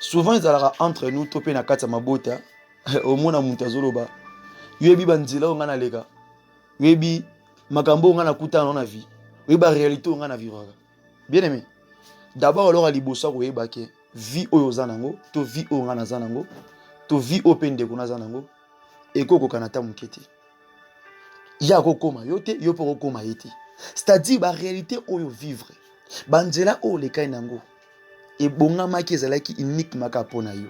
souvent ils allaient entre nous topé na kati ya mabota au mona mutu azoloba yebi banzela onga na leka yebi makambo onga na kutana na vie yeba réalité onga na vivre bien aimé d'abord alors à liboso ko yeba ke vie oyo zanango to vie onga na zanango to vie open de kuna zanango ekoko kanata mukete ya kokoma yote yo po kokoma yete c'est-à-dire ba réalité oyo vivre banzela o le kainango et bongamaki ezalaki unique maka pona yo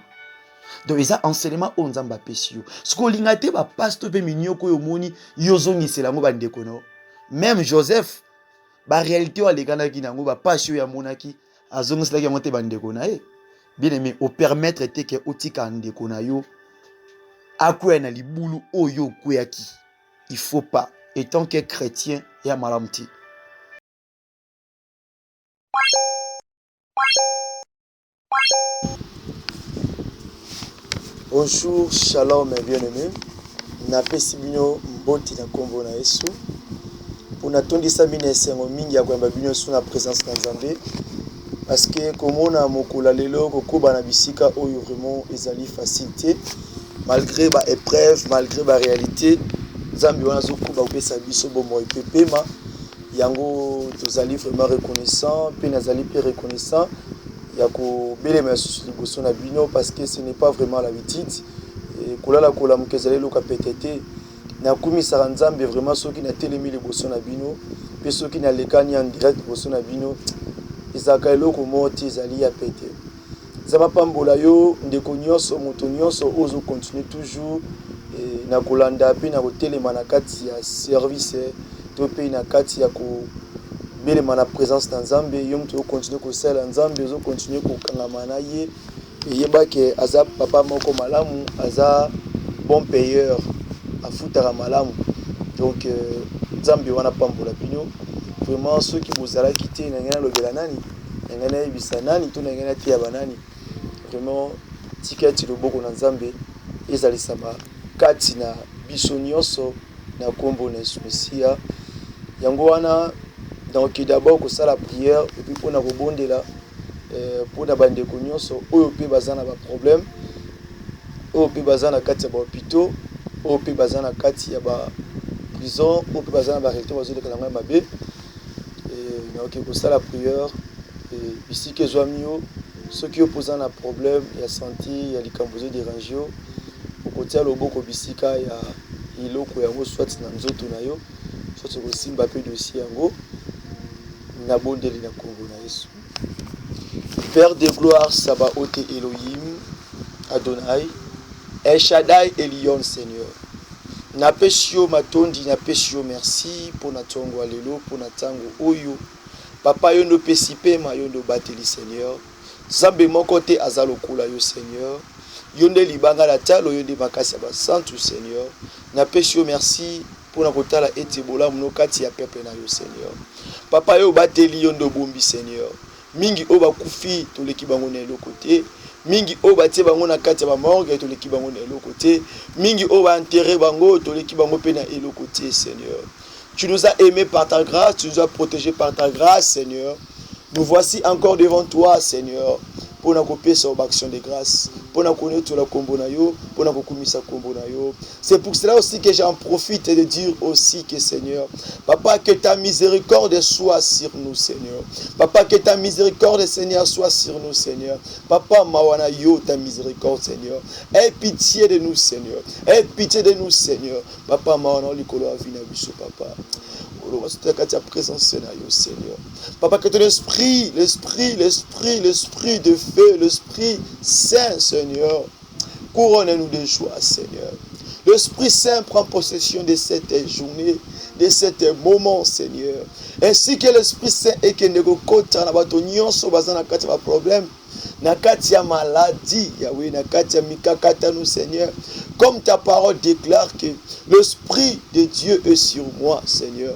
donc eza enseignement o nzamba pesi yo siko linga te ba pasteur pe minyoko yo moni yo zongisela ngo bandeko no même Joseph ba réalité o le kanaki nango ba pasio ya monaki azongisela ki ngote bandeko na e bien aimé au permettre te ke otika ndeko na yo akuya na libulu oyo kuyaki il faut pas étant que chrétien ya malamti. Bonjour, shalom mes bien-aimés. Napesi bino mboti na kombo na Yesu. Pona tondisa bino esengo mingi ya koyamba bino sur na présence na Nzambe. Parce que komona mokula lelo kokoba na bisika oyo vraiment ezali facilité. Malgré ba épreuve, malgré ba réalité, Nzambe wana zokuba kopesa biso bomo epepema. Yango tozali vraiment reconnaissant, pe nazali pe reconnaissant. Yako bele ma susu liboso na bino parce que ce n'est pas vraiment l'habitude et kolala kola mukezali loka petete na kumisa Nzambe vraiment soki na telemi liboso na bino pe soki na lekani en direct liboso na bino ezaka eloko moti ezali ya pete zama pambola yo ndeko nyonso moto nyonso ozo continuer toujours na kolanda pe na kotelema na kati ya service to pe na kati ya ko bele mana présence dans Nzambe yom to continuer ko sala Nzambe zo continuer ko kangama na ye yeba ke aza papa moko malamu aza bon payeur afutara malamu donc Nzambe wana pambola bino vraiment ceux qui vous allez quitter na ngena lobela nani na ngena ibisa nani to na ngena tia banani vraiment tiketi loboko na Nzambe ezali sama kati na biso nyonso na kombo na Mesia yango wana. Donc d'abord que ça la prière et puis pour na kobondela pour na bande ko nyonso oyo pe bazana ba problème oyo pe bazana kati ya ba hôpitaux oyo pe bazana kati ya ba prison oyo pe bazana ba réalité bazo de kalanga mabe et donc que ça la prière et ici que zoamio ceux qui opposent un problème ya santé ya likambozo déranger au côté loboko bisika ya iloko yango soit na nzoto na yo soit ko simba pe dossier yango. Père de gloire, Sabaoth Elohim, Adonai, El Shaddai Elion Seigneur. Napesio matondi, napesio merci pour na tongo alelo, pour na tango oyo. Papa yondo pesipe ma yondo bateli Seigneur. Zambe mokote azalo kula yo Seigneur. Yonde libanga la talo yonde makasi ba santu Seigneur. Napesio merci pour na kotala etebola mnokati ya peuple na yo Seigneur. Papa yo bateli yondo bombi Seigneur. Mingi oba kufi to leki bango na lokote. Mingi oba tie bango na kati ya ba morgue to leki bango na lokote. Mingi oba enterrer bango to leki bango pe na lokote Seigneur. Tu nous as aimés par ta grâce, tu nous as protégés par ta grâce Seigneur. Nous voici encore devant toi Seigneur. Pour na copier sur action de grâce, pour na connaître la combo na yo, pour na kokumisa combo na yo. C'est pour cela aussi que j'en profite de dire aussi que Seigneur, Papa, que ta miséricorde soit sur nous Seigneur. Papa, que ta miséricorde Seigneur soit sur nous Seigneur. Papa, mawana yo ta miséricorde Seigneur. Aie pitié de nous Seigneur. Aie pitié de nous Seigneur. Papa, mawana likolo avina biso papa. Ta présence Seigneur. Papa, que ton esprit, l'esprit de feu, l'esprit saint, Seigneur, couronne-nous de joie, Seigneur. L'Esprit Saint prend possession de cette journée, de cet moment, Seigneur. Ainsi que l'Esprit Saint et que nous côté na bato nyonso bazana kati ba problème, na kati ya maladie, Yahweh, na kati ya mikakata nous, Seigneur. comme ta parole déclare que l'Esprit de Dieu est sur moi, Seigneur.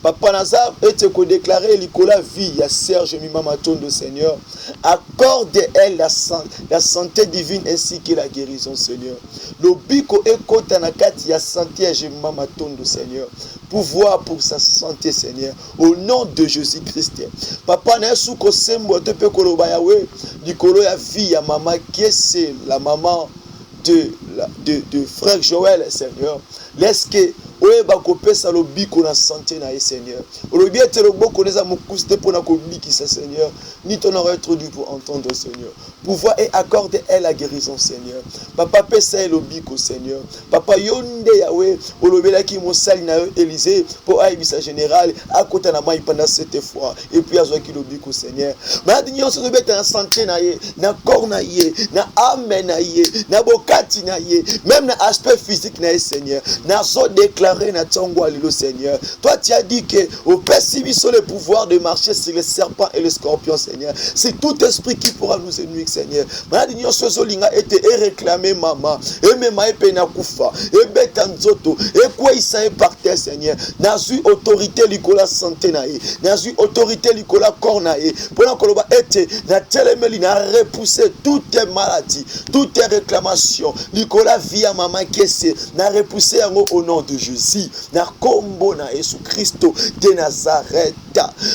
Papa Nazar, et te déclarer Nicolas vie à Serge Mimamatondo, Seigneur. Accorde-elle la santé divine ainsi que la guérison, Seigneur. Le biko et kotanakati ya santé à Mimamatondo, Seigneur. Pouvoir pour sa santé, Seigneur. Au nom de Jésus-Christ. Papa Nazar, Kosembo, te pe koloba yawe, Nicolo ya vie à maman, qui est la maman de frère Joël, Seigneur. Laisse que oye bakopesa lobiko na santé na Seigneur. Olobi ete loboko neza mokuste pour na kobikisa Seigneur. Ni ton aurait être dû pour entendre Seigneur. Pouvoir et accorder elle la guérison Seigneur. Papa pesa lobiko Seigneur. Papa yonde yawe olobela ki mosali na Élysée pour aibisa général à côté na mai pendant cette fois et puis azwa ki lobiko Seigneur. Madi nyonso lobeta na santé na ye, na corps na ye, na âme na ye, na bokati na ye, même na aspect physique na ye Seigneur. Na zo déclaré na tongo alilo Seigneur. Toi tu as dit que au pessimis sur le pouvoir de marcher sur les serpents et les scorpions Seigneur. C'est tout esprit qui pourra nous ennuyer Seigneur. Madi nyonso zolinga été réclamé maman et même epe na kufa et beta nzoto et quoi isa est par terre Seigneur. Nazu autorité likola santé na ye. Nazu autorité likola corps na ye. Pendant que l'on été na telemeli na repousser toutes tes maladies, toutes tes réclamations. Likola via maman kese na repousser au nom de Jésus. Na kombo na Yesu Christo de Nazareth.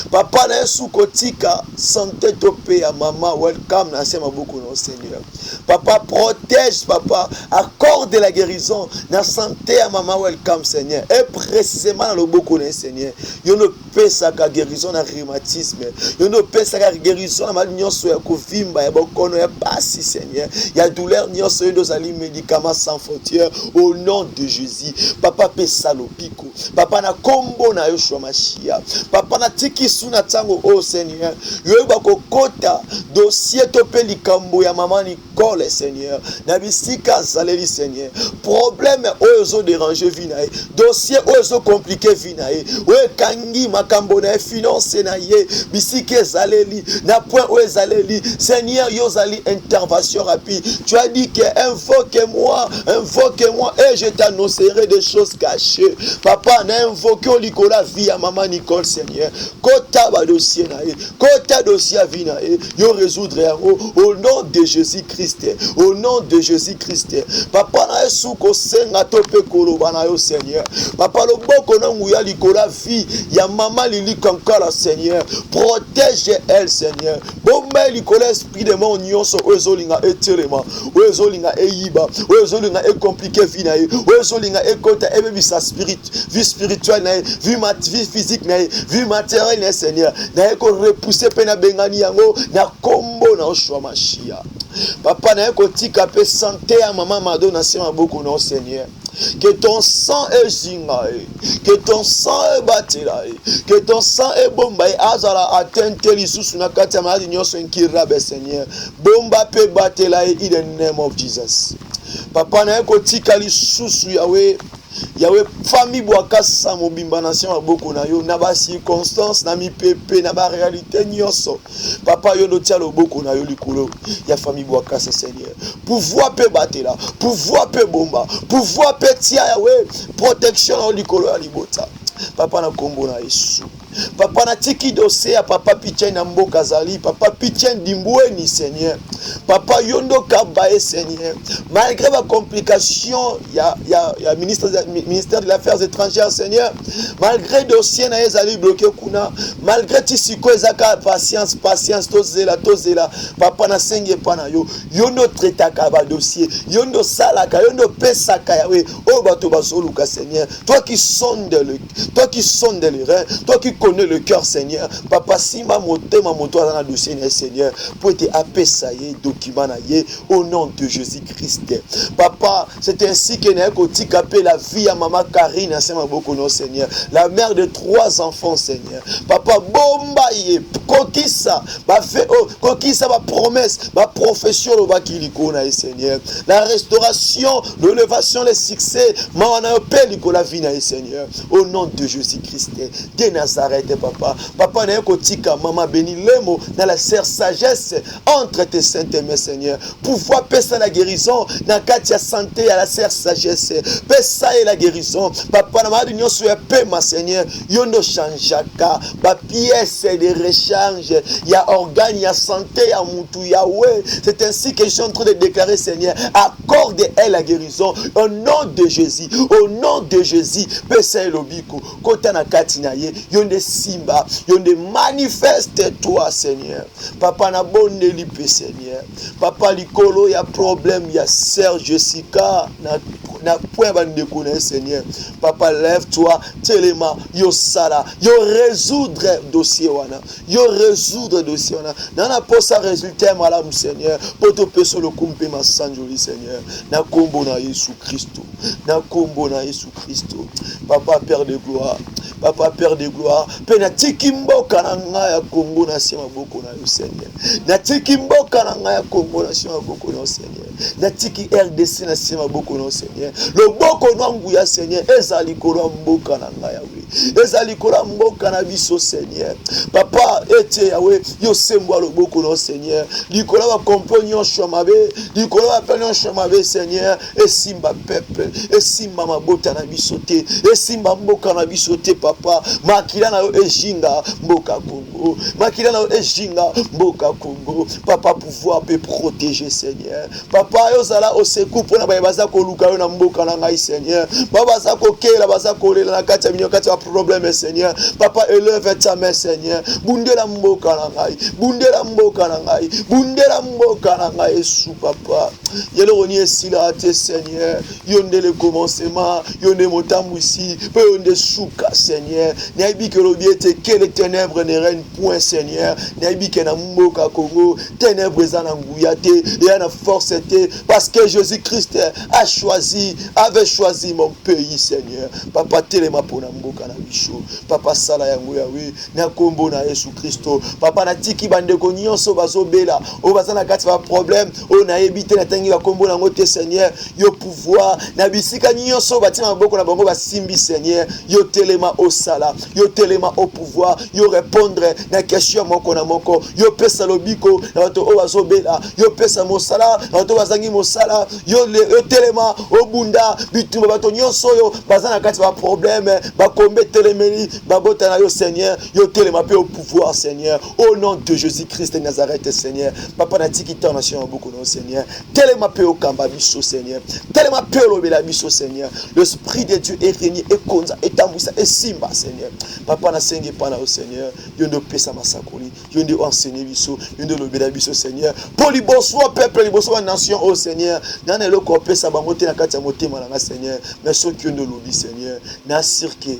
Papa na Yesu kotika santé topé à maman welcome na sema beaucoup non Seigneur. Papa protège papa, accorde la guérison na santé à maman welcome Seigneur. Et précisément le beaucoup non Seigneur. Yo ne pesa ka guérison na rhumatisme. Yo ne pesa ka guérison na malinyoso ya kovimba ya bokono ya pasi Seigneur. Ya douleur nyonso yo zali médicaments sans frontières au nom de Jésus. Papa pesa lopiko. Papa na kombo na Yoshua Mashia. Papa na tiki suna tango oh Seigneur. Yo ba kokota dossier topé likambo ya maman Nicole Seigneur. Na bisika zaleli Seigneur. Problème ozo déranger vinae. Dossier ozo compliqué vinae. Ouais kangi makambo na finance na ye. Bisike zaleli. Na point où zaleli. Seigneur yo zali intervention rapide. Tu as dit que invoque-moi et je t'annoncerai des choses cachées. Papa na invoqué Nicolas vie à maman Nicole Seigneur. Kota ba dossier na ye. Kota dossier vina ye. Yo résoudre au nom de Jésus-Christ. Au nom de Jésus-Christ. Papa na Yesu ko senga tope koloba na yo Seigneur. Papa lo boko na nguya Nicolas vie ya maman Lili kankala Seigneur. Protège elle Seigneur. Bomba Nicolas esprit de mon nyonso ozolinga etelema. Ozolinga eiba. Ozolinga e compliqué vina ye. Ozolinga e kota e bi sa spirit, vie spirituelle na vie physique na vie matérielle na Seigneur. Na e ko repousser pena bengani yango na kombo na Yoshua Mashia. Papa na e ko tika pe santé à maman Madonna sema beaucoup non Seigneur. Que ton sang est zingae, que ton sang est batilae, que ton sang est bombae, azala atteinte lisusu na kati ya maladi nyonso nkirabe Seigneur. Bomba pe batilae in the name of Jesus. Papa na eko tika lisusu Yahweh famille boakasa mobimba nation maboko na yo na ba circonstance na mi pepe na ba réalité nyonso. Papa yo no tia loboko na yo likolo ya famille boakasa Seigneur. Pouvoir pe batela, pouvoir pe bomba, pouvoir pe tia Yahweh protection na likolo ya libota. Papa na kombo na Yesu. Papa na tiki dossier à papa Pichen na mboka zali, papa Pichen dimbweni Seigneur. Papa yondo kabaye Seigneur. Malgré la complication ya ministère de l'affaires étrangères Seigneur, malgré dossier na ezali bloqué kuna, malgré tisiko ezaka patience tozela papa na senge pa na yo yondo traitaka ba dossier yondo salaka yondo pesaka yawe o bato bazoluka Seigneur. Toi qui sondes les reins, toi qui connais le cœur Seigneur. Papa sima motema moto dans le dossier Seigneur pour te appeler document na ye au nom de Jésus-Christ. Papa, c'est ainsi que n'a koti kapé la vie à maman Karine à Semaboko non Seigneur. La mère de 3 enfants Seigneur. Papa bomba ye kokisa ba fait kokisa ba promesse, ba profession lo ba kiliko na Seigneur. La restauration, l'élévation, le succès, ma on a appelé la vie na Seigneur au nom de Jésus-Christ de Nazareth. Nazareth, papa. Papa, n'a kotika, maman béni lemo, dans la serre sagesse, entre tes saintes mains, Seigneur. Pouvoir pesa la guérison, dans katia santé, à la serre sagesse. Pesa et la guérison. Papa, n'a pas d'union sur paix, ma Seigneur. Yono changeaka, ba pièce de rechange, il y a organe, il y a santé, il y a moutou, Yahweh. C'est ainsi que je suis en train de déclarer, Seigneur, accorde-elle la guérison au nom de Jésus, au nom de Jésus. Pesa et l'obiko, kotana katinaye, yonde simba, yonde manifeste-toi, Seigneur. Papa na bonne lipe, Seigneur. Papa likolo, il y a problème, il y a Serge Jessica, na point de connaître, Seigneur. Papa, lève-toi, téléma, yo sala, yo résoudre dossier wana, yo résoudre dossier wana. Nana posa résultat malam, Seigneur. Poto peso le kumpe ma sanjoli, Seigneur. Na kombo na Yesu Christo, na kombo na Yesu Christo. Papa, Père de gloire, Papa, Père de gloire. Pe na tikimbo kananga ya Congo na sima boko na yo, Seigneur. Na tikimbo kananga ya Congo na sima boko na yo, Seigneur. Na tiki RDC na sima boko na yo, Seigneur. Le boko nanguya, Seigneur, ezali kolo mboka na nga Yahweh, ezali kolo mboka na biso, Seigneur. Papa ete Yahweh, yo sembo le boko na Seigneur. Likolo ba compagnon chamabe, likolo ba penion chamabe, Seigneur. Esimba peuple, esimba mabota na biso te, esimba mboka na biso te, papa. Makila na yo ejinga mboka Congo, makila na yo ejinga mboka Congo. Papa, pouvoir peut protéger, Seigneur. Papa yo zala au secours pour na ba baza ko luka yo na mboka na ngai, Seigneur. Baba za ko kela baza ko lela na kati ya minyo kati ya problème, Seigneur. Papa, élève ta main, Seigneur. Bundela mboka na ngai, bundela mboka na ngai, bundela mboka na ngai sous papa. Yelo roni esila te, Seigneur. Yonde le commencement, yonde motambu ici, pe yonde souka, Seigneur. Naibi que l'objet que les ténèbres ne règnent point, Seigneur. Naibi que na mboka Congo, ténèbres za na nguyate, et na force te, parce que Jésus-Christ a choisi, avait choisi mon pays, Seigneur. Papa, telema pona mboka na bicho. Papa, sala yango yawe, na kombo na Yesu Christo. Papa, na tiki bandeko nyonso bazobela, o bazana kati ba problème, o na ebite na tangi ba kombo na ngote, Seigneur. Yo pouvoir, na bisika nyonso batima maboko na bango basimbi, Seigneur. Yo telema au sala, yo telema au pouvoir, yo répondre na question moko na moko. Yo pesa lobiko na bato o bazobela, yo pesa mosala na bato bazangi mosala, yo telema au bunda bitumba bato nyonso yo bazana kati ba problème ba kombe telemeli ba bota na yo, Seigneur. Yo telema pe au pouvoir, Seigneur, au nom de Jésus-Christ de Nazareth, Seigneur. Papa, na tiki ta nation beaucoup non, Seigneur. Telema pe au kamba biso, Seigneur. Telema pe au lobela biso, Seigneur. L'esprit de Dieu est régné et konza et tambousa et simba, Seigneur. Papa, na sengi pana au Seigneur. Yo ndo pesa masakoli, yo ndo enseigner biso, yo ndo lobela biso, Seigneur. Pour li bonsoir peuple, li bonsoir nation, oh Seigneur. Nana lo ko pesa bangote na kati ya motema na Seigneur. Mais ce que nous lobby, Seigneur. Na sirke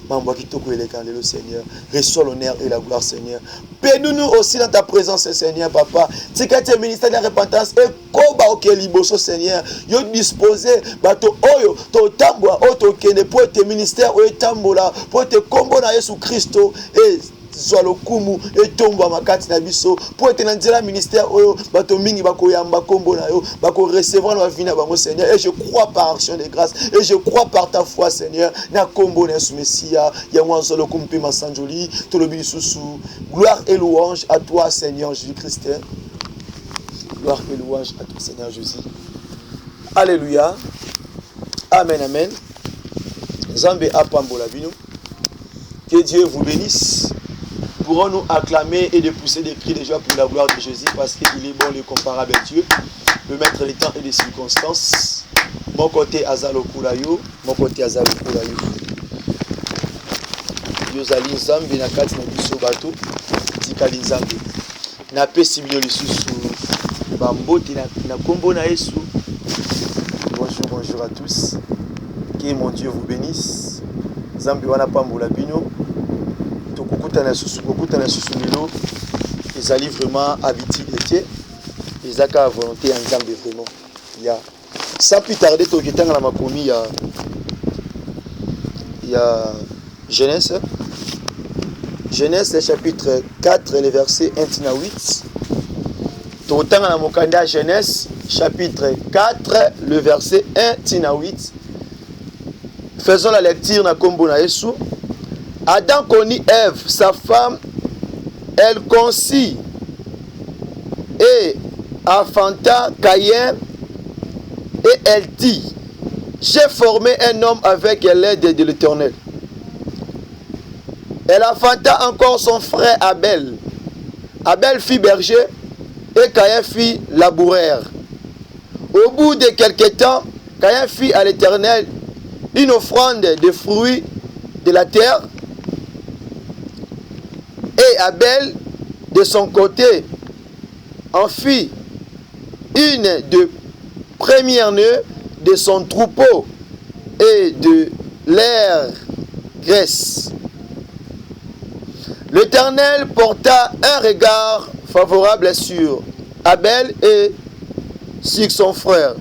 mambo kitoko eleka lelo, Seigneur. Reçois l'honneur et la gloire, Seigneur. Bénis-nous aussi dans ta présence, Seigneur, papa. Tikati ministère de la repentance et koba oke liboso, Seigneur. Yo disposer bato oyo to tambwa oto kene pour te ministère o tambola pour te kombo na Yesu Christo et Zolokumu et tomba makati na biso pour être dans le ministère oyo bato mingi bako yamba kombo na yo bako recevoir na vie na bango, Seigneur. Et je crois par action de grâce et je crois par ta foi, Seigneur, na kombo na Yesu Messia ya mwa Zolokumu pe masanjoli to lobi susu. Gloire et louange à toi, Seigneur Jésus-Christ. Gloire et louange à toi, Seigneur Jésus. Alléluia. Amen, amen. Zambé apambola bino. Que Dieu vous bénisse. Pourrons-nous acclamer et de pousser des cris de joie pour la gloire de Jésus, parce qu'il est bon, le comparable Dieu, le maître des temps et des circonstances. Mon côté Azalo Kulayo, mon côté Azalo Kulayo. Yozali Nzambe na kati na biso bato, tikali Nzambe. Na pesi bino lisusu bambote na kombo na Yesu. Bonjour, bonjour à tous. Que mon Dieu vous bénisse. Nzambe wana pambola bino. Kokutana susu lelo ezali vraiment habitude ete ezaka volonté ya Nzambe vraiment ya sans plus tarder tokitanga na makomi ya Genèse chapitre 4 le verset 1 à 8. Tokitanga na mokanda Genèse chapitre 4 le verset 1 à 8. Faisons la lecture na kombo na Yesu. Adam connut Ève, sa femme, elle conçut et enfanta Caïn, et elle dit, j'ai formé un homme avec l'aide de l'Éternel. Elle enfanta encore son frère Abel. Abel fit berger et Caïn fit laboureur. Au bout de quelque temps, Caïn fit à l'Éternel une offrande de fruits de la terre. Et Abel, de son côté, en fit une de première nœud de son troupeau et de leur graisse. L'Éternel porta un regard favorable sur Abel et sur son frère.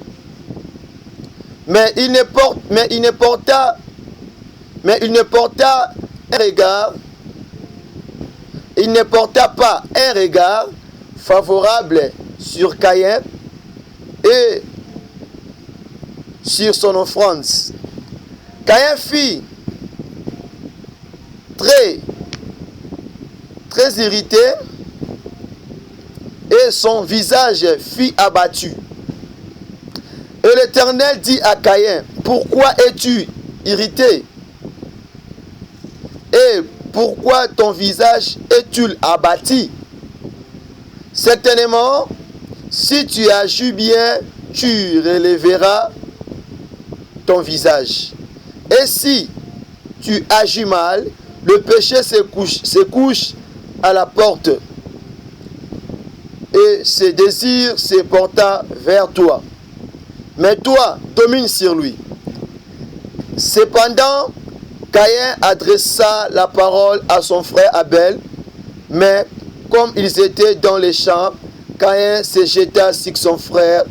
Mais il ne porta pas un regard favorable sur Caïn et sur son offrande. Caïn fit très irrité et son visage fut abattu. Et l'Éternel dit à Caïn, pourquoi es-tu irrité? Et pourquoi ton visage est-il abattu? Certainement, si tu agis bien, tu relèveras ton visage. Et si tu agis mal, le péché se couche à la porte et ses désirs se portent vers toi. Mais toi, domine sur lui. Cependant, Caïn adressa la parole à son frère Abel, mais comme ils étaient dans les champs, Caïn se jeta sur son frère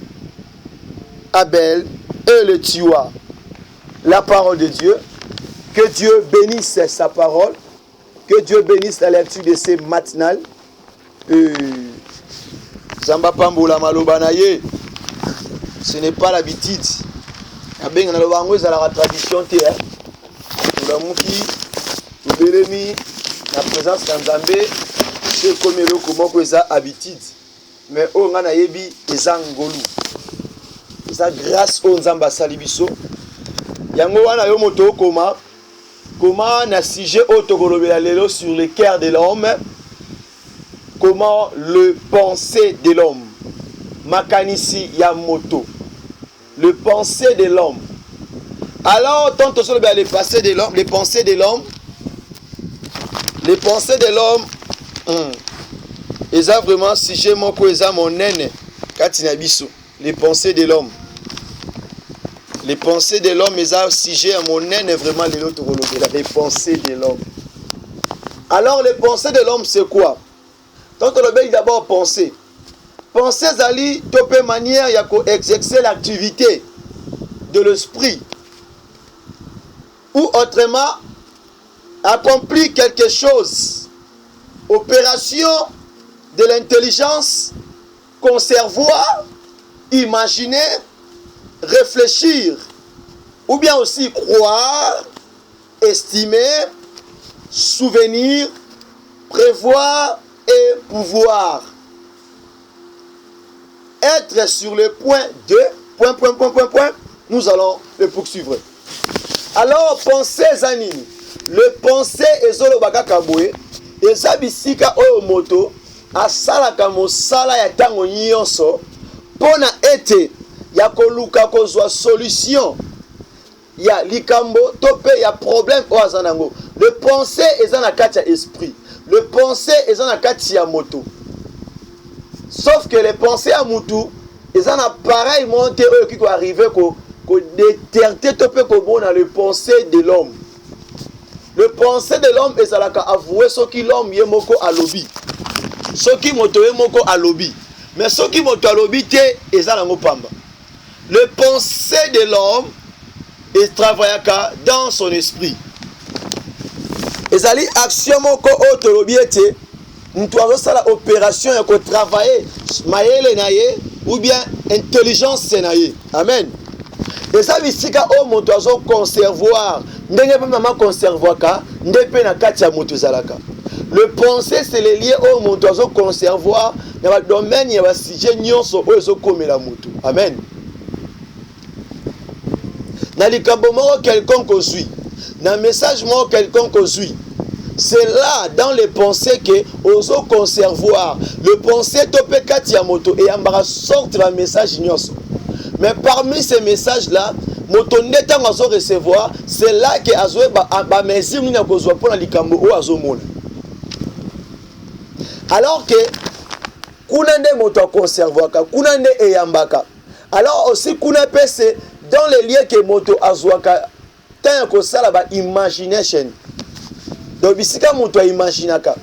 Abel et le tua. La parole de Dieu, que Dieu bénisse sa parole, que Dieu bénisse la lecture de ces matinales. Zamba Pambola Malobanaye, ce n'est pas l'habitude. La tradition, la présence d'Anzambé, c'est comme le comment que ça habitude. Mais on a yebi eza ngolu. Ça grâce au Nzamba Salibiso. Yango wana yo moto comment na sujet autokolobela lelo sur le cœur de l'homme. Comment le pensée de l'homme. Makanisi ya moto. Le pensée de l'homme. Alors, tant que sur les pensées de l'homme, les pensées de l'homme, ils ont vraiment sujet mon poésa mon nene katinabiso. Les pensées de l'homme. Les pensées de l'homme, ils ont sujet à mon nene vraiment les pensées de l'homme. Alors, les pensées de l'homme, c'est quoi? Tant que le bec d'abord penser. Penser zali topé manière ya ko exercer l'activité de l'esprit. Ou autrement, accomplir quelque chose. Opération de l'intelligence, conservoir, imaginer, réfléchir, ou bien aussi croire, estimer, souvenir, prévoir et pouvoir. Être sur le point de nous allons le poursuivre. Alors, pensez Zanini. Le pensée est zolo bakakaboué. Et sabisika oyo moto asalaka mosala ya tango nyonso pona ete ya koluka kozwa solution ya likambo tope ya problème o azanango. Le pensée est dans la kati ya esprit. Le pensée est dans la kati ya moto. Sauf que les pensées à Moutou, ils ont un appareil monté qui peut arriver à déterter dans le pensée de l'homme. Le pensée de l'homme est à avouer ce qui l'homme est moko à lobby. Ce qui moto est moko à lobby. Mais ce qui moto à lobby est à pamba. Le pensée de l'homme est travaillé dans son esprit. Et ça dit action moko auto lobby était. Nous avons l'opération et travailler ou bien intelligence. Amen. Et ça veut dire qu'on doit conserver ndenge pe mama conservoaka ndepe na kati ya moto zalaka. Le pensée c'est le lié au moto azo conservoir na ba domaine ya ba sujet nyonso oyo zo komela moto. Amen. Na likambo moko quelconque ozui, na message moko quelconque ozui, c'est là dans les pensées que ozo conservoir. Le pensée topé kati ya moto et ambara sorte la message nyonso. Mais parmi ces messages là, moto neta ngazo recevoir, c'est là que azoe ba mesure ni na kozwa pona likambo o azomona. Alors que kuna nde moto conservoaka, kuna nde eyambaka. Alors aussi kuna pese dans les lieux que moto azwaka tant ko sala ba imagination. Donc bisika moto imaginaka.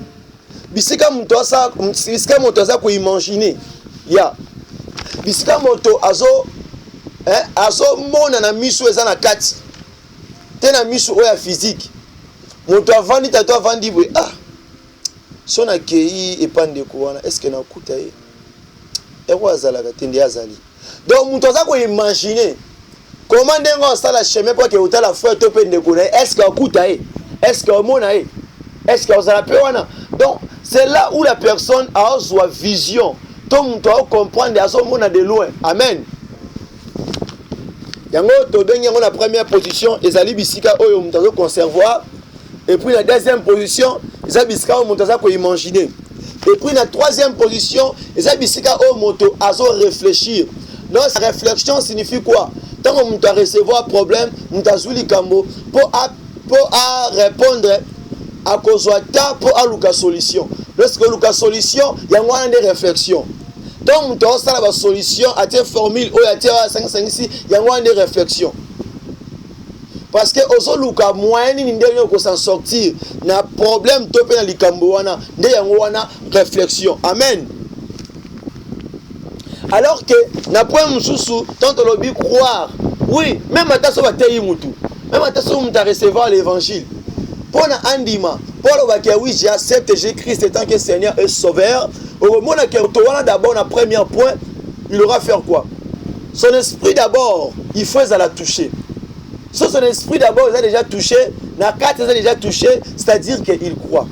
Bisika moto asa ko imaginer. Ya. Bisika moto azo mona na miso eza na kati. Te na miso oya physique. Moto avandi tato avandi bwe son akei epande ko wana est-ce que na kuta ye. Eko azalaka tende azali. Donc moto aza ko imaginer comment ndengo sala chemin pour que utala foi to pende ko na est-ce que akuta ye. Est-ce que omona ye. Est-ce que ozala pe wana. Donc c'est là où la personne a une vision. Tout le monde doit comprendre à ce moment de loin. Amen. Yango to bengi yango la première position ezali bisika oyo mutazo conservoir et puis la deuxième position ezali bisika oyo mutazo ko imaginer et puis la troisième position ezali bisika oyo moto azo réfléchir. Donc sa réflexion signifie quoi? Tant on doit recevoir problème mutazo likambo pour répondre à cause ta pour aluka solution. Lorsque aluka solution yango wana des réflexions. Donc, on a la solution à tes formules ou à tes 556, il y a des réflexions. Parce que aux luka moyen ni ndenge ko s'en sortir na problème topé na likambo wana nde yango wana réflexion. Amen. Alors que na point mususu tant lobi croire. Oui, même à ta so bateyi mutu. Même à ta so muta recevoir l'évangile. Pour na andima, pour le baké oui, j'accepte Jésus-Christ en tant que Seigneur et Sauveur. Au moment où d'abord, le premier point, il aura fait quoi? Son esprit d'abord, il faut la toucher. Si son esprit d'abord, il a déjà touché, la carte il a déjà touché, c'est-à-dire qu'il croit.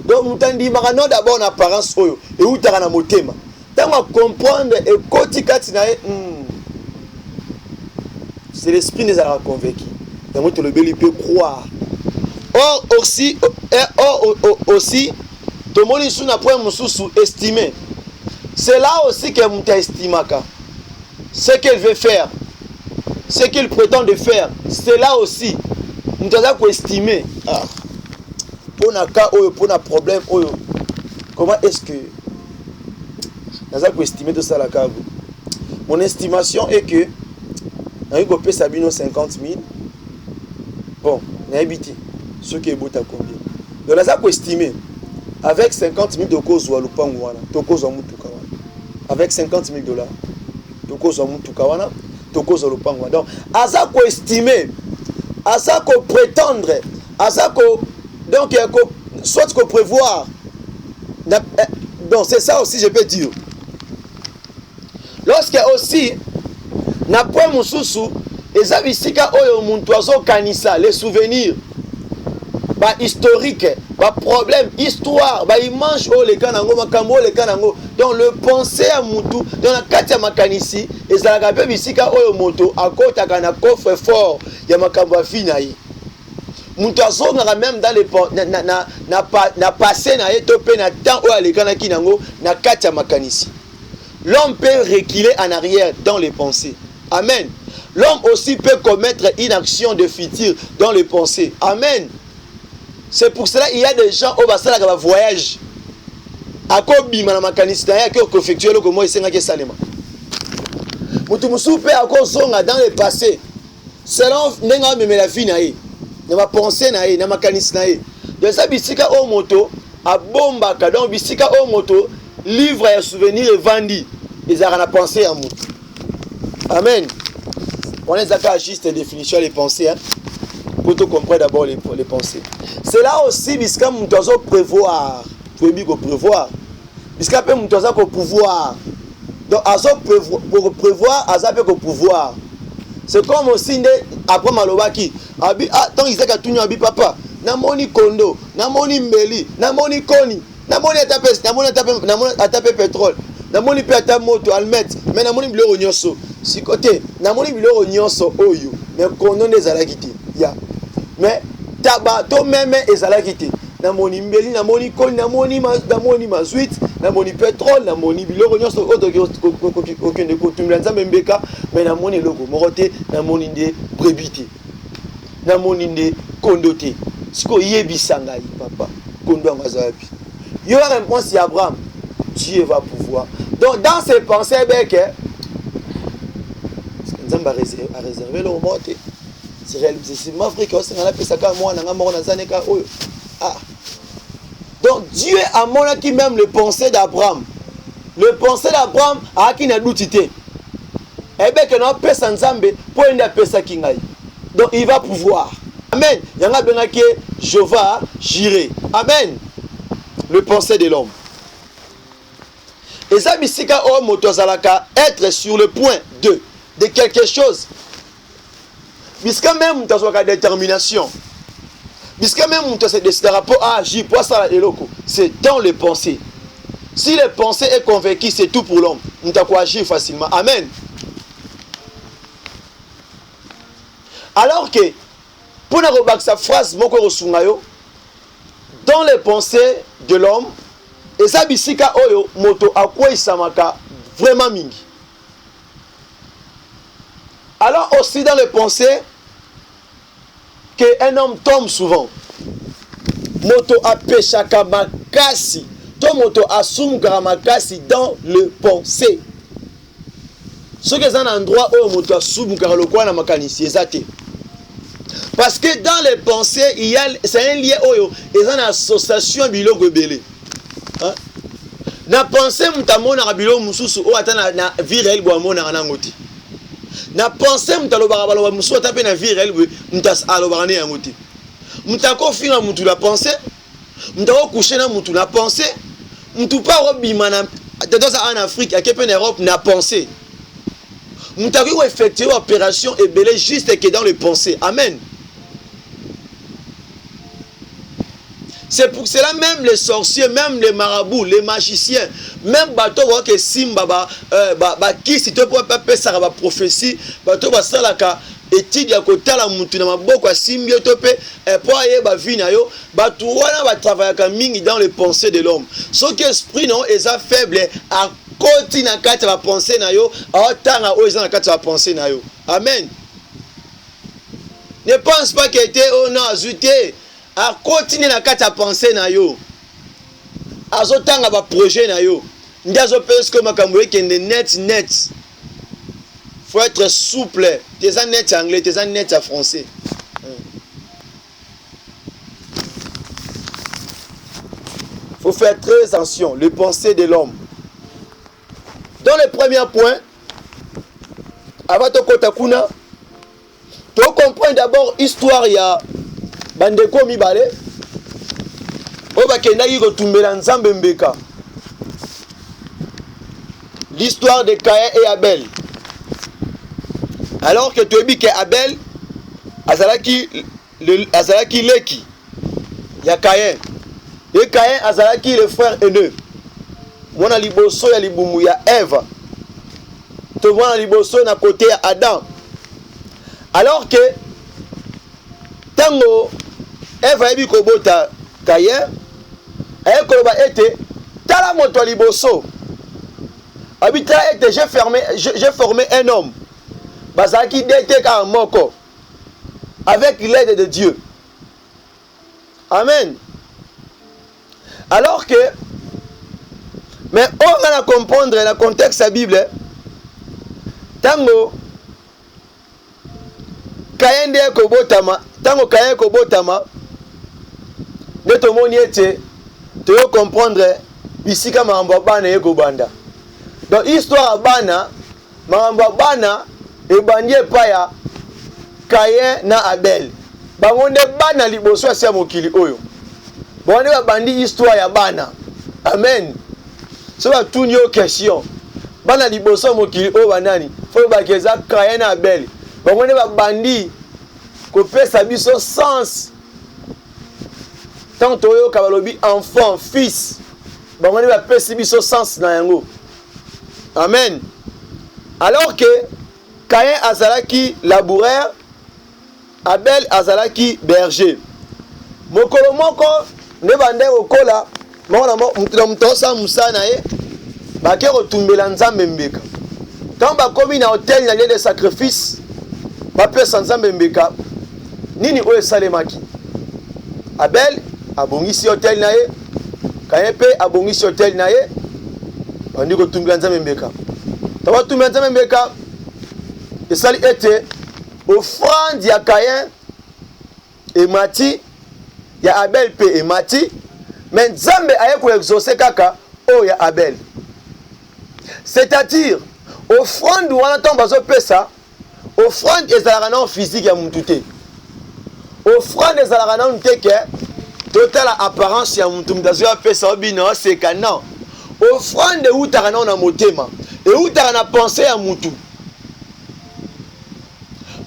Donc, nous t'en disons d'abord en apparence, et où tu as un motema. Tant qu'on comprendre, et quand tu c'est l'esprit qui nous a convaincu. Donc, le bel, il peut croire. Or aussi, tout le monde est un point estimé. C'est là aussi que nous estimons. Ce qu'elle veut faire, ce qu'il prétend de faire, c'est là aussi. Nous avons estimé. Pour un cas ou pour un problème, comment est-ce que nous avons estimé de ça la cave? Mon estimation est que nous avons payé Sabino 50 000. Bon, nous avons habité. Ce qui est beau à combien? Donc nous avons estimé. Avec 50 000 de cause ou alupanguana, tokos amutukawana. Avec 50 000 $, tokos amutukawana, tokos alupanguana. Donc, azako estimer, azako prétendre, azako donc soit qu'on prévoir. Donc c'est ça aussi je peux dire. Lorsque aussi na point mususu ezabisika oyo muntu azo kanisa les souvenirs ba historique ba problème histoire ba image o le kanango makambo le kanango donc le penser à mutu dans la kati ya makanisi ezalaka pe bisika oyo moto akotaka na coffre fort ya makambo afina yi mutu azongaka même dans les na passé na yeto pe na temps oyo alekanaki nango na kati ya makanisi. L'homme peut reculer en arrière dans les pensées. Amen. L'homme aussi peut commettre une action de futur dans les pensées. Amen. C'est pour cela qu'il y a des gens au bassin qui voyagent. À quoi bima na makanisi na yaki effectuer le comment isenga ke salema. Mutu musu peut encore zonga dans le passé. Selon nenga meme la vie na ye. Na ma pensée na ye, na makanisi na ye. De ça bisika au moto a bomba ka donc bisika au moto livre et souvenir et vendu. Ils ont la pensée à moi. Amen. On est d'accord à juste définition les pensées. Hein? Pour tout comprendre d'abord les pensées. C'est là aussi, puisque nous devons prévoir. Tu veux dire prévoir. Puisque nous devons pouvoir. Donc, pour prévoir, nous devons pouvoir. C'est comme aussi après Malobaki. Tant Isaac a tenu abi papa. Namoni kondo, namoni mbeli, namoni koni, namoni atape pétrole, namoni pe ata moto almet, mais namoni biloko nyonso. Si côté, namoni biloko nyonso oyo, mais kondo ezalaki te. Ya. Mais taba to même ezalaki te. Namoni mbeli, namoni koni, namoni mazuit, namoni pétrole, namoni biloko nyonso aucun de kotumela nzambe mbeka, mais namoni loko morote, namoni nde brebite. Namoni nde kondo te. Siko yebisa ngai papa kondo ngazabi. Yo la réponse c'est Abraham. Dieu va pouvoir. Donc dans ses pensées bec nzamba a réservé le moment. C'est m'Afrique aussi ngala pesa ka moi nga moko na zaneka oyo. Ah. Donc Dieu a montré qui même le pensée d'Abraham. Le pensée d'Abraham a qui na doutité. Et bien que non pesa nzambe pour enda pesa kingai. Donc il va pouvoir. Amen. Yanga benaki Jéhovah Jireh. Amen. Le pensée de l'homme. Et ça bisika o motozalaka être sur le point de quelque chose. Bisika même mutazwaka détermination. Bisika même mutase décider rapport à agir pour ça la eloko. C'est dans les pensées. Si les pensées est convaincu, c'est tout pour l'homme. Mutako agir facilement. Amen. Alors que pour ne pas sa phrase moko rosungayo dans les pensées de l'homme et ça bisika oyo moto akwa isamaka vraiment mingi. Alors aussi dans les pensées que un homme tombe souvent. Moto apeshaka makasi, to moto asumka makasi dans le pensée. Ce que c'est un endroit où moto asumka lokwa na makanisi ezate. Parce que dans les pensées, c'est un lien oyo, et une association biloko belé. Na pensée mutamona biloko mususu o ata na vie réelle bo amona na ngoti. Na pensée mutalobara baloba mususu ata pe na vie réelle bo mutas alobara ne ngoti. Mutako finga mutu la pensée, mutako coucher na mutu la pensée, mutu pa robima na dans en Afrique, à quel en Europe na pensée. Mutako effectuer opération et belé juste que dans les pensées. Amen. C'est pour cela même les sorciers, même les marabouts, les magiciens, même bato que simba qui si tu peux pas ça va prophétie, bato ba salaka étude ya kotala mutu na maboko simbio topé et pour aye ba vie na yo, bato wana ba travailler mingi dans les pensées de l'homme. Ce que esprit non est faible à côté na kati va penser na yo, a tanga o na kati va penser na yo. Amen. Ne pense pas qu'il était oh non ajouté à continuer na kati à penser na yo azotanga ba projet na yo ndazo pense que makambo ekende net faut être souple tes net anglais tes net français faut faire très attention les pensées de l'homme. Dans le premier point avant de kota kuna tu comprends d'abord histoire ya bandeko mibale o bakendaki kotumbela nzambe mbeka. L'histoire de Caïn et Abel. Alors que tu as dit que Abel azalaki leki ya Caïn et Caïn azalaki le frère aîné. Mwana liboso ya libumu ya Eve. To mwana liboso na côté ya Adam. Alors que tango Eva ebi kobota Caïn et koloba ete tala moto liboso habita ete j'ai formé un homme bazaki dete ka moko avec l'aide de Dieu. Amen. Alors que mais on va comprendre le contexte de la Bible tango Caïn de kobotama tango Caïn kobotama de to moni ete tu veux comprendre ici comme mambo bana yeko banda. Donc histoire bana mambo bana e bandie pa ya Caïn na Abel. Bangonde bana liboso ya mokili oyo. Bonne ba bandi histoire ya bana. Amen. So ba tunyo question. Bana liboso mokili oyo banani? Faut ba keza Caïn na Abel. Bango ne ba bandi ko pesa biso sens. Tant oyo kabalobi enfant, fils. Bango ne ba pesa biso sens na yango. Amen. Alors que Caïn azalaki laboureur, Abel azalaki berger. Mokolo moko ne bande okola mona mutosa musana e bake kotumbela nzambe mbeka. Quand bakomi na hôtel na lieu de sacrifice, bapesa nzambe mbeka. Nini oyo salemaki? Abel abongisi hôtel na ye, Caïn pe abongisi hôtel na ye. Bandi kotumbela nzambe mbeka. Tawa tumbela nzambe mbeka. Esali ete offrande ya Caïn et Mati ya Abel pe et Mati, mais Nzambe aye ko exaucer kaka o ya Abel. C'est-à-dire offrande wana tant bazo pesa, offrande ezalaka na physique ya mutu te. Offrande ezalaka na mutu ke total apparence ya mutu mdazo pesa obino c'est que non. Offrande utaka na motema et utaka na pensée ya mutu.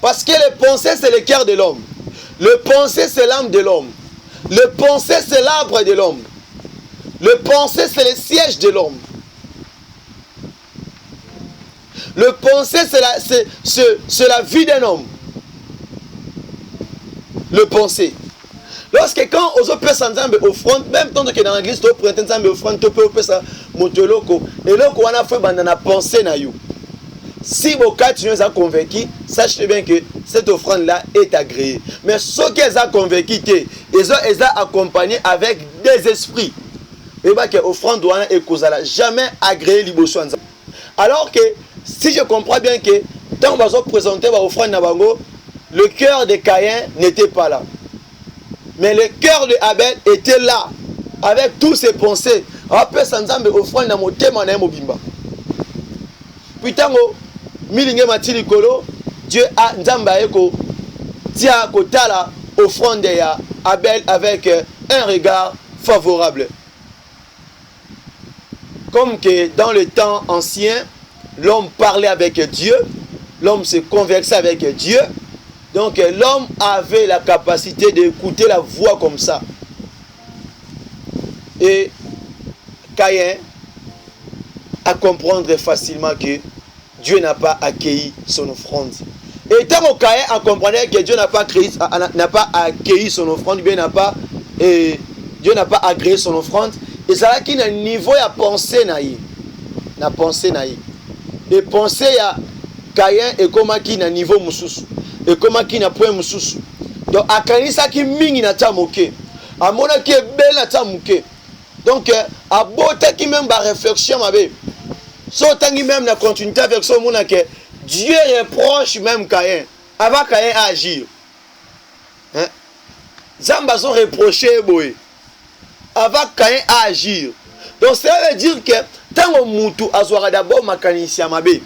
Parce que le pensée, c'est le cœur de l'homme. Le pensée, c'est l'âme de l'homme. Le pensée, c'est l'arbre de l'homme. Le pensée, c'est le siège de l'homme. Le pensée, c'est la vie d'un homme. Le pensée. Lorsque quand on peut s'entendre offrande, même tant que dans l'église, on peut s'entendre offrande, on peut faire motoloko. Et là, on a fait la pensée na you. Si vos cas tu nous a convaincu, sachez bien que cette offrande-là est agréée. Mais ce qu'ils ont convaincu, ils ont accompagné avec des esprits. Et bien que l'offrande doit jamais agréer l'ibosouan. Alors que si je comprends bien que tant que vous présentez l'offrande Nabango, le cœur de Caïn n'était pas là. Mais le cœur de Abel était là. Avec tous ses pensées. Après, ça nous a offrande na motema na mobimba. Putain, milinge matili kolo, Dieu a nzamba eko tia kotala offrande ya Abel avec un regard favorable. Comme que dans le temps ancien, l'homme parlait avec Dieu, l'homme se conversait avec Dieu, donc l'homme avait la capacité d'écouter la voix comme ça. Et Caïn a comprendre facilement que Dieu n'a pas accueilli son offrande. Et tant que Caïn a compris que Dieu n'a pas accueilli son offrande, Dieu n'a pas agréé son offrande, et ça là qui a un niveau de pensée na pensée na et pensée ya Caïn et comment qui na niveau mususu et comment qui na point mususu. Donc akanisa ki mingi na tamoke, amona ki belle na tamoke. Donc a bota qui même ba réflexion mabe. Sotangi même na continuité avec son monde que Dieu reproche même Caïn avant Caïn agir. Hein? Zamba sont reprochés boy avant Caïn agir. Donc ça veut dire que tant que mutu azwaka d'abord makanisi ya mabe,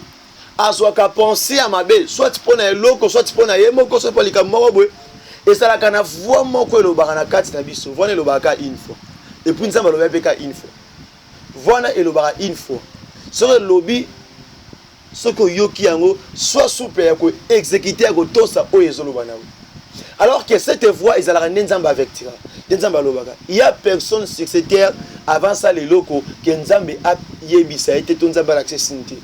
azwaka penser à mabe, soit tu pona eloko, soit tu pona yemoko, soit pour likamoko boy. Et ça la kana voix moko elobaka na kati na biso, voix elobaka une fois. Et puis nzamba lobaka une fois. Voix elobaka une fois. Sur le lobby, ce que yoki yango soit super ko exécuter ko tosa o ezolobana. Alors que cette voix ils allaient nzamba avec tira. Nzamba lobaka. Il y a personne sur cette terre avant ça les locaux que nzambe a yebisa été ton nzamba l'accessibilité.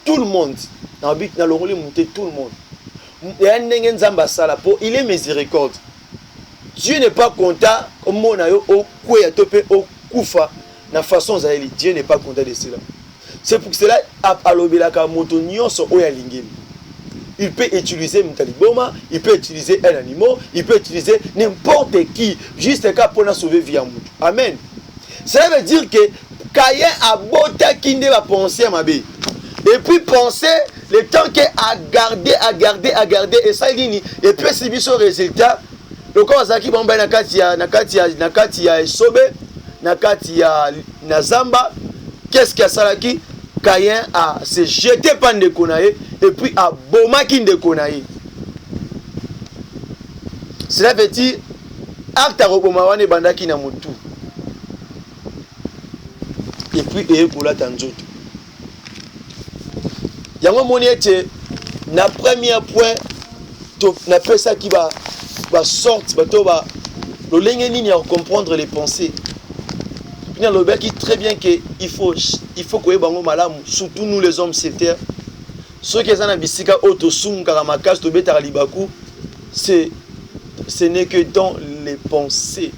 Tout le monde dans but dans le monter tout le monde. Et un nzamba sala pour il est miséricorde. Dieu n'est pas content comme mon ayo au kouya topé au koufa. Na façon zaeli, Dieu n'est pas content de cela. C'est pour cela alobelaka moto nyonso oya lingeli. Il peut utiliser mtaliboma, il peut utiliser un animal, il peut utiliser n'importe qui juste qu'à pour sauver vie à mutu. Amen. Cela veut dire que Caïn a bota kinde va penser à ma bé. Et puis penser le temps que à garder et ça il et puis c'est son résultat. Le corps zaki bomba na kati ya sobe. Nakati ya Nazamba, qu'est-ce qu'il y a salaki? Caïn a se jeté par de konaye et puis a bomaki de konaye. Cela veut dire acte à robomawane bandaki na mutu. Et puis et kola tanzoto. Yango moni ete na premier point na pesa qui va sorte bato ba lolenge nini ya comprendre les pensées. Bien le qui très bien que il faut que bango malamu, surtout nous les hommes sur terre. Ceux qui sont na bisika auto sum karamakas to betara libaku, ce n'est que dans les pensées.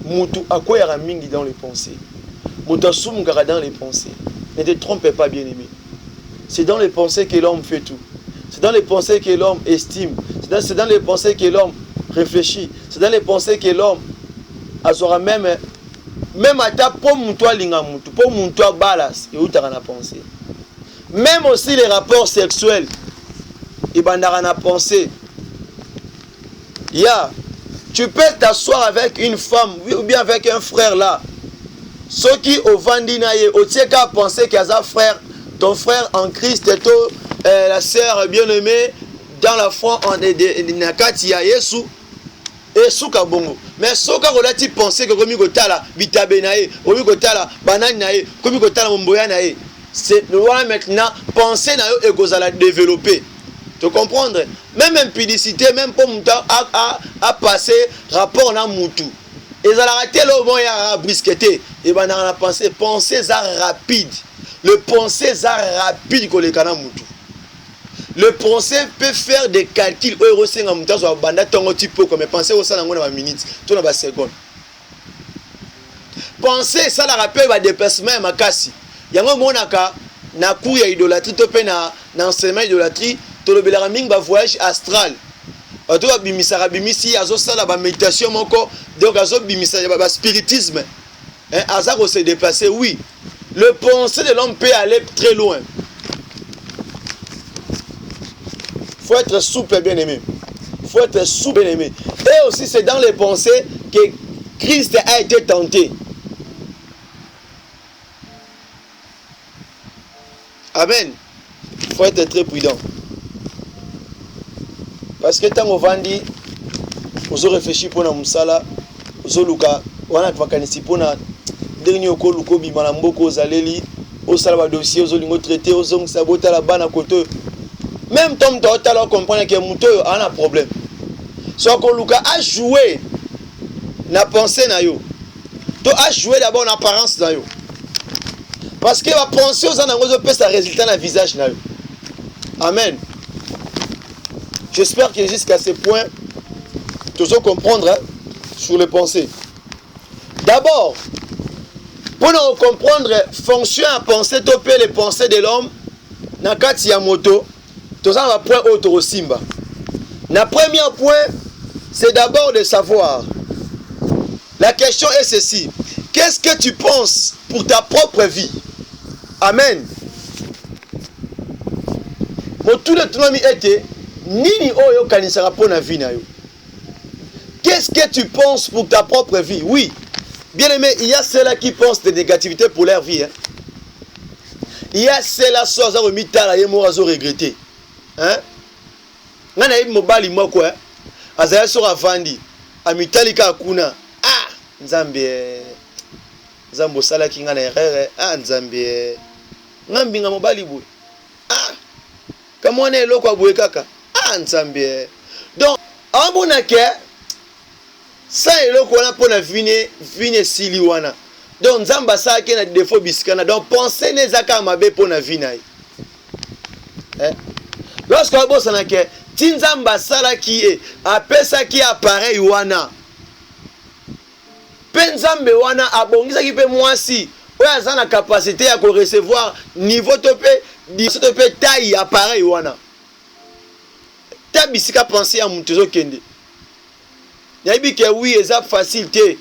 Mutu akoya ramingi dans les pensées. Mutu sum kara dans les pensées. Ne te trompe pas, bien-aimé. C'est dans les pensées que l'homme fait tout. C'est dans les pensées que l'homme estime. C'est dans les pensées que l'homme réfléchit. C'est dans les pensées que l'homme azora même à ta pour toi linga mutu, pour toi balas et où t'as na pensée. Même aussi les rapports sexuels. Et bandara na pensée. Tu peux t'asseoir avec une femme ou bien avec un frère là. Ceux qui au vandinaye au tieka penser qu'il y a un frère, ton frère en Christ et la sœur bien-aimée dans la foi en nakati ya Yesu et souka bongo. Mais soka relati penser que komi kotala bitabe nae, komi kotala banane nae, komi kotala momboya nae. C'est voilà maintenant penser na yo et kozala développer. Tu comprends? Même impudicité, même pour mon temps à passer rapport na mutu. Et ça l'a raté le bon ya brisqueté. Et ben on a pensé ça rapide. Le penser ça rapide que les canaux mutu. Le penser peut faire des calculs. Euro 5 en mutu sur banda tongo tipo comme penser au ça dans une minute, tout dans 20 secondes. Penser ça la rappelle va déplacement makasi. Yango monaka na cour ya idolâtrie to pe na enseignement idolâtrie. Le Bélaraming va voyage astral. Tu vas bimisa bimisi azo sala ba méditation moko donc azo bimisa ba spiritisme. Hein, azar se déplacer oui. Le pensée de l'homme peut aller très loin. Faut être souple bien aimé. Faut être souple bien aimé. Et aussi c'est dans les pensées que Christ a été tenté. Amen. Faut être très prudent. Parce que tant qu'on vandi, on réfléchit pour nous sala, on luka, on a vacances pour nous dernier oko luko bi malamboko zaleli, on sala dossier, on lingo traité, on zong sabota la bana côté. Même Tom Tota comprendre que muto a un problème. Soit qu'on luka a joué na pensée na yo. To a joué d'abord en apparence na yo. Parce que la pensée aux anangos peut ça résultat dans le visage na yo. Amen. J'espère que jusqu'à ce point, tu vas comprendre sur les pensées. D'abord, pour nous comprendre fonction à penser, toper les pensées de l'homme, dans kati ya moto, tu vas un point autre simba. Le premier point, c'est d'abord de savoir. La question est ceci. Qu'est-ce que tu penses pour ta propre vie? Amen. Mon tout le temps était Nini oyo kanisaka po na vie na yo. Qu'est-ce que tu penses pour ta propre vie? Oui. Bien aimé, il y a ceux-là qui pensent de négativité pour leur vie. Hein? Il y a ceux-là qui sont remitala et morazo regretter. Hein? Ngana ibi mobali moko hein. Azaya sura vandi. Amitali ka kuna. Ah, Nzambe. Nzambo sala ki ngana erreur. Ah, Nzambe. Ngambi nga mobali boy. Ah. Kama wana eloko aboye kaka. Nzambe. Donc en bonake ça eloko wana pona vine sili wana. Donc nzamba ça ke na défaut bisikana. Donc penser nezaka mabe pona vina. Hein? Lorsque on bossa na ke tinzamba sala ki e apesa ki appareil wana. Penzambe wana abongisa ki pe mwasi. Oya azana capacité ya ko recevoir niveau topé taille appareil wana. Tabisika penser à mutuzo kende. Yabi ke oui ezap facilité.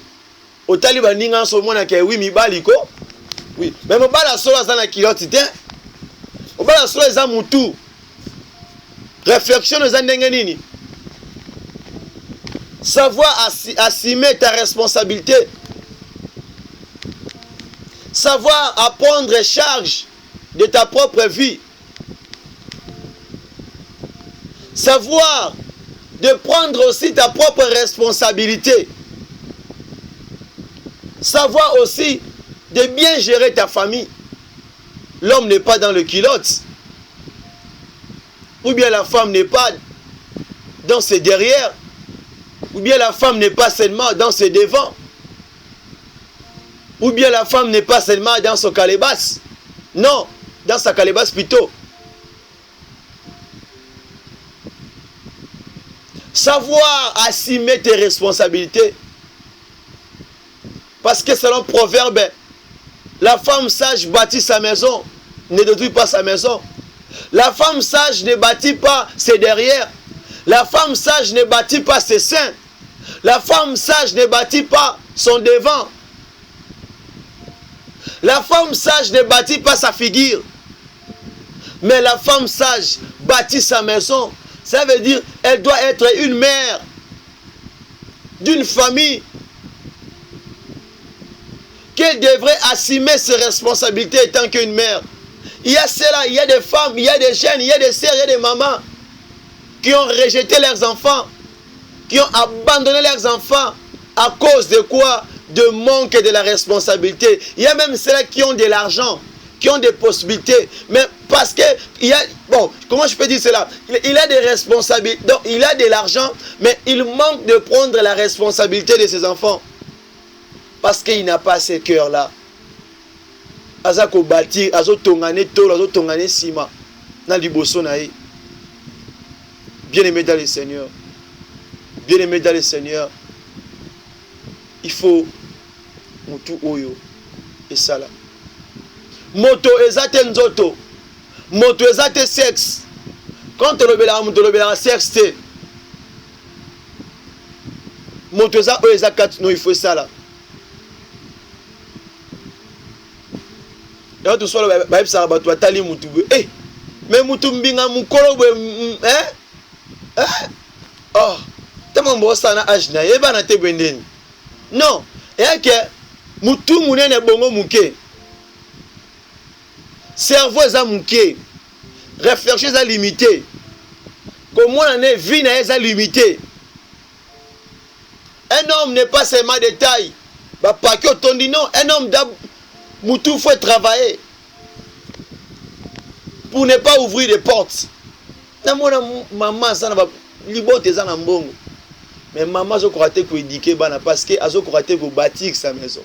Otali baninga so mona ke oui mibali ko. Oui, mais mobala solo za na kilote te. Mobala solo za mutu. Réflexion za ndenge nini? Savoir assumer ta responsabilité. Savoir prendre charge de ta propre vie. Savoir de prendre aussi ta propre responsabilité. Savoir aussi de bien gérer ta famille. L'homme n'est pas dans le culotte. ou bien la femme n'est pas dans ses derrière, ou bien la femme n'est pas seulement dans ses devants, ou bien la femme n'est pas seulement dans son calebasse. Non, dans sa calebasse plutôt. Savoir assumer tes responsabilités. Parce que selon Proverbe, la femme sage bâtit sa maison, ne détruit pas sa maison. La femme sage ne bâtit pas ses derrière. La femme sage ne bâtit pas ses seins. La femme sage ne bâtit pas son devant. La femme sage ne bâtit pas sa figure. Mais la femme sage bâtit sa maison. Ça veut dire elle doit être une mère d'une famille, qu'elle devrait assumer ses responsabilités étant qu'une mère. Il y a cela, il y a des femmes, il y a des jeunes, il y a des sœurs, il y a des mamans qui ont rejeté leurs enfants, qui ont abandonné leurs enfants à cause de quoi? De manque de la responsabilité. Il y a même ceux qui ont de l'argent, qui ont des possibilités, mais parce que il y a, bon, comment je peux dire cela? Il a des responsabilités, donc il a de l'argent, mais il manque de prendre la responsabilité de ses enfants. Parce qu'il n'a pas ce cœur-là. Azako bâtir, azo tongane tolo, azo tongane sima. Na liboso nae. Bien-aimé dans le Seigneur. Bien-aimé dans le Seigneur. Il faut mutu oyo et ça là. Moto ezate nzoto. Moto ezate sexe. Quand tu le sexe te. Moto ezate oyo ezate non il faut ça là. Là tu sois le baïb ça va toi tali mutu. Eh mais mutu mbinga mukolo oh tellement bon ça na âge na yeba na te bendeni. Non, et que mutu munene bongo muke. Cerveau est muke. Réfléchir est limité. Comment on est vie est limité. Un homme n'est pas seulement de taille. Bah pas que ton dit non, un homme mutu faut travailler pour ne pas ouvrir des portes. Namona maman ça na ba libote za na mbongo. Mais maman zo korate ko éduquer bana parce que azo korate ko bâtir sa maison.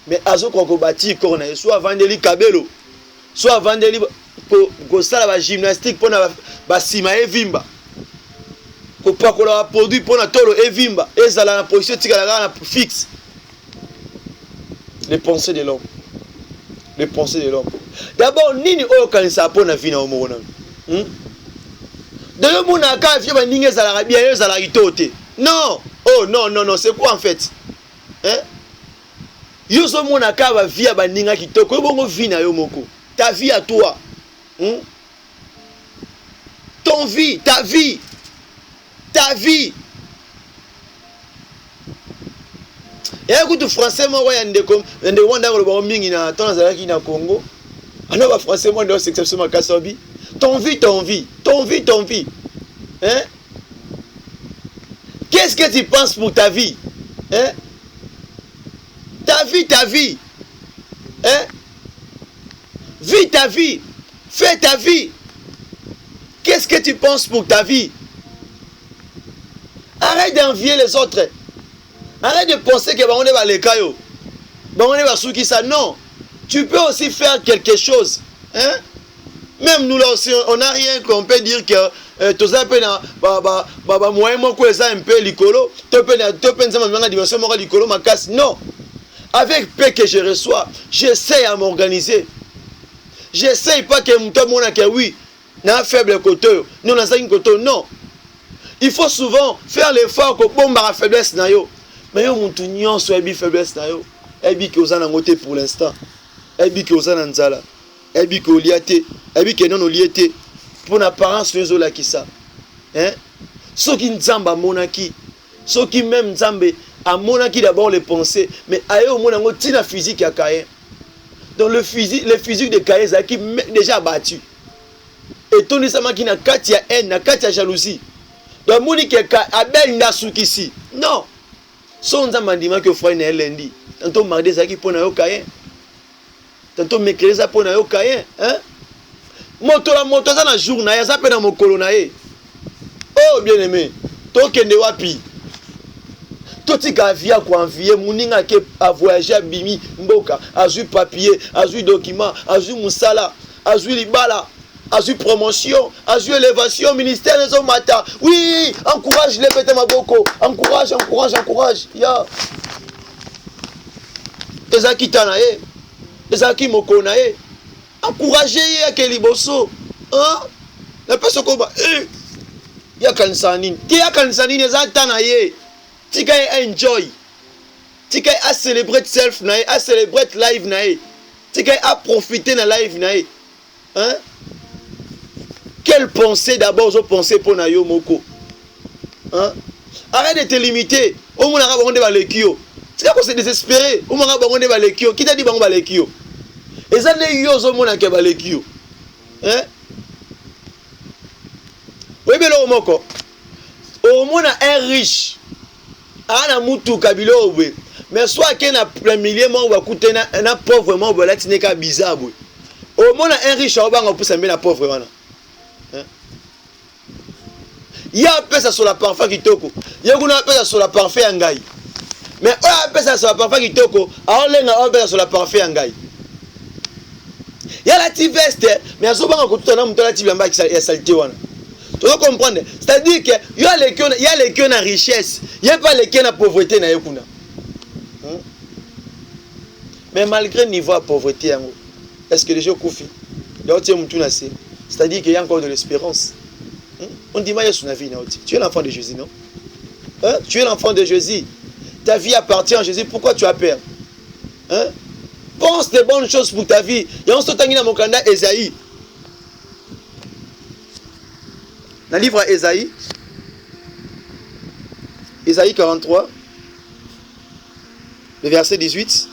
Mais azo ko bâtir ko na soit vendeli kabelo, soit vendeli ko sala ba gymnastique pour na ba sima evimba. Ko pakola produit pour na tolo evimba, ezala na position tika na fixe. Les pensées de l'homme. Les pensées de l'homme. D'abord, nini oyo kanisa pour na vie na omona. D'ailleurs, mon accord, il y a bien non, oh non, non, non, c'est quoi en fait? Hein? Yoso mon accord va via baninga kitoko, bongo vie na yo moko. Ta vie à toi. Ton vie, ta vie. Ta vie. Et écoute, français, moi, il y a des wanda le mingi na temps na Congo. Alors, français, moi, c'est exceptionnellement Kassobi. Ton vie, ton vie. Ton vie, ton vie. Hein? Qu'est-ce que tu penses pour ta vie? Hein? Ta vie, ta vie. Hein? Vis ta vie. Fais ta vie. Qu'est-ce que tu penses pour ta vie? Arrête d'envier les autres. Arrête de penser que on va les cailloux. On va souki ça. Non. Tu peux aussi faire quelque chose. Hein? Même nous là aussi, on n'a rien qu'on peut dire que tout ça peut moi un peu l'icolo, non. Avec peu que je reçois, j'essaie à m'organiser. J'essaie pas que tout le monde a que oui, n'a un faible côté, nous n'a un côté, non. Il faut souvent faire l'effort que bon la faiblesse na yo. Mais yo mon tunion soit bi faiblesse na yo. Et bi que aux en côté pour l'instant. Et bi que aux en nzala. Et bi que oliate. Et bi que non oliate. Pour l'apparence nous la qui ça. Hein? Ceux qui nzamba monaki. Ceux qui même nzambe à monaki d'abord les pensées, mais ayo monango tina physique à Caïn. Donc le physique de Caïn ça qui déjà battu. Et tout ça qui na katia haine, na katia jalousie. Donc moni que Abel n'a soukisi. Non. Son nzamba que frère na lundi. Tantôt mardi ça qui pona yo Caïn. Tantôt mercredi ça pona yo Caïn, hein? moto la moto za na jour na ye za pe na mokolo na ye. Oh bien aimé, tokende wapi? Totika via ko envier muninga ke a voyager bimi mboka, azui papier, azui document, azui musala, azui libala, azui promotion, azui élévation ministère des mata. Oui, encourage les pété maboko, encourage. Ya. Ezaki tanae, ezaki moko na ye. Encourager ye ke liboso. Hein? La personne ko ba ya kanisa nini? Ti ya kanisa nini eza tanaye? Tika enjoy. Tika a célébrer self na ye, a célébrer live na ye. Tika a profiter na live na ye. Hein? Quelle pensée d'abord je pensais pour na yo moko? Hein? Arrête de te limiter. Au moins on va ba lekio. Tika ko se désespérer. Au moins on va ba lekio. Qui t'a dit ba lekio? Eza ne yo zo mona ke ba lekio. Hein? Oui belo moko. Au moins un riche. Ana mutu kabilo obwe. Mais soit qu'il y a un millier de gens qui ont un pauvre monde qui est bizarre. Au moins, un riche qui a un pauvre. Il y a un peu ça sur la parfum qui toko. Il y a un peu ça sur la parfum angai. Mais il y a un peu ça sur la parfum qui toko. Alors, il y a un peu ça sur la parfum angai. Il y a la petite veste. Mais il y a un peu ça sur la parfum qui est saleté. Tu dois comprendre. C'est-à-dire qu'il y a les qui ont la richesse. Il n'y a pas les qui ont la pauvreté. Mais malgré le niveau de pauvreté, est-ce que les gens coufient? C'est-à-dire qu'il y a encore de l'espérance. On dit, tu es l'enfant de Jésus, non? Hein? Tu es l'enfant de Jésus. Ta vie appartient à Jésus. Pourquoi tu as peur? Hein? Pense des bonnes choses pour ta vie. Il y a un soutien dans mon candidat Esaïe. Dans le livre Esaïe, Esaïe 43, le verset 18.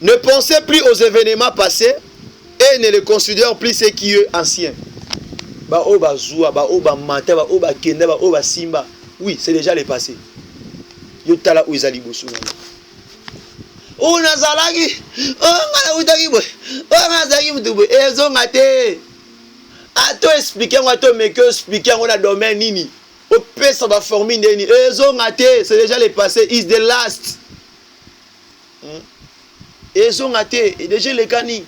Ne pensez plus aux événements passés et ne les considérez plus ceux qui sont anciens. Oui, c'est déjà le passé. C'est déjà le passé. Is the last. Ils ont raté. Et déjà les canis.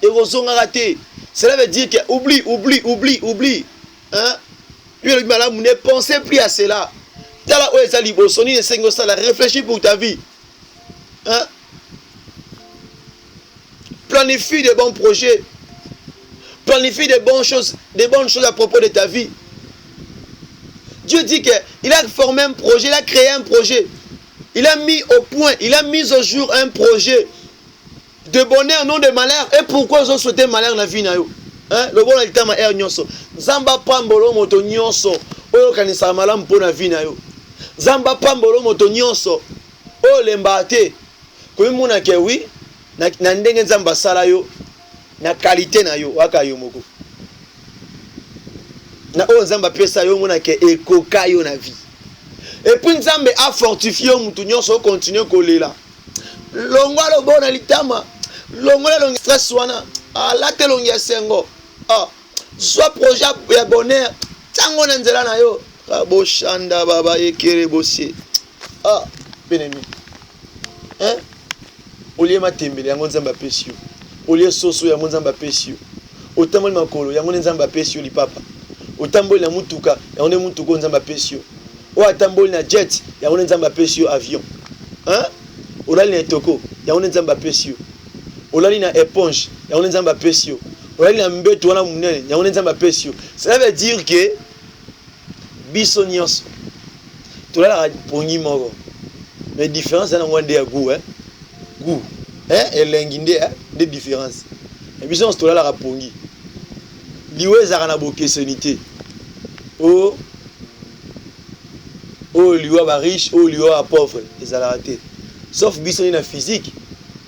Ils ont raté. Cela veut dire que oublie. Hein? Ne pensez plus à cela. Réfléchis pour ta vie. Hein? Planifie de bons projets. Planifie de bonnes choses à propos de ta vie. Dieu dit qu'il a formé un projet, il a créé un projet. Il a mis au point, il a mis au jour un projet de bonheur, non de malheur. Et pourquoi ils ont souhaité malheur dans la vie? Hein? Le bon état ma air nyonso. Zamba pambolo moto nyonso. Oyo kanisa malam pour la vie na yo. Zamba pambolo moto nyonso. O lembate. Ko mona ke wi na ndenge nzamba sala yo na qualité na yo waka yo moko. Na o nzamba pesa yo mona ke ekoka yo na vie. Et puis nzambe a fortifié mutu nyonso continuer kolela. Longwa lo bona litama. Longwa lo stress wana. Ala te longia sengo. Ah, soit projet ya bonheur. Tango na nzela na yo. Bo shanda baba ekere bossier. Ah, bien-aimé. Hein? Olie matembele yango nzamba pesio. Olie soso yango nzamba pesio. Otamboli makolo yango nzamba pesio lipapa. Otamboli na mutuka yango mutuko nzamba pesio. O atamboli na jet yango nzamba pesio avion. Hein? Olali na toko yango nzamba pesio. Olali na éponge yango nzamba pesio. Olali na mbeto wana munene yango nzamba pesio. Ça veut dire que biso nyonso tolala pongi moko. Mais différence dans le de goût, hein? Goût. Hein? Et l'enginde, hein? Des différences. Et puis, on se trouve là à pongi. Liwe zarana boke sonité. Oh, liwe ba riche, liwe ba pauvre. Les raté. Sauf biso na physique.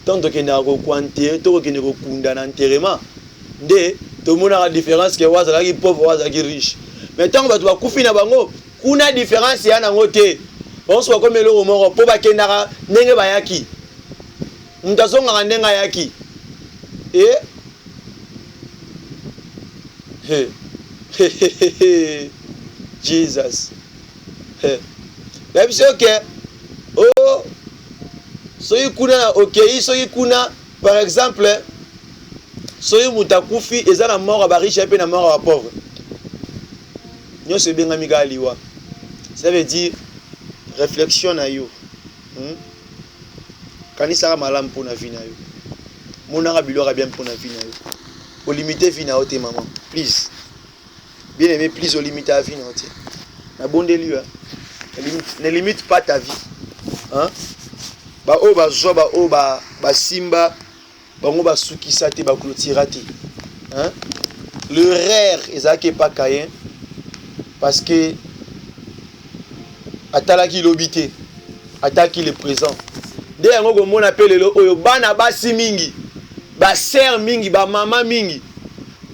Tant que na ko enterrer, tant que na ko kunda na enterrement. Nde, tout le monde a la différence que waza ki pauvre, waza ki riche. Mais tant que tu vas kufi na bango, kuna différence ya na ngote. On se voit comme le moro pour bakendara nenge bayaki Mtazonga ndenga yaki. Jesus. Même si ok. Oh. Soyi kuna ok, soyi kuna par exemple soyi mutakufi eza na mort ba riche et na mort ba pauvre. Nyo se benga miga liwa. Ça veut dire réflexion na yo. Kanisa malam pour na vie na yo. Monara bilora bien pour na vie na yo. Au limiter vie na ote maman. Please. Bien aimé, please au limiter la vie na ote. Na bonde lui ne limite pas ta vie. Hein? Ba o ba zo ba o ba simba bango ba sukisa te ba clôturer te. Hein? Le rare ezaki pas Caïn parce que atalaki lobité ataki le présent. Nde yango ko mona pelelo oyo bana basi mingi ba sœur mingi ba mama mingi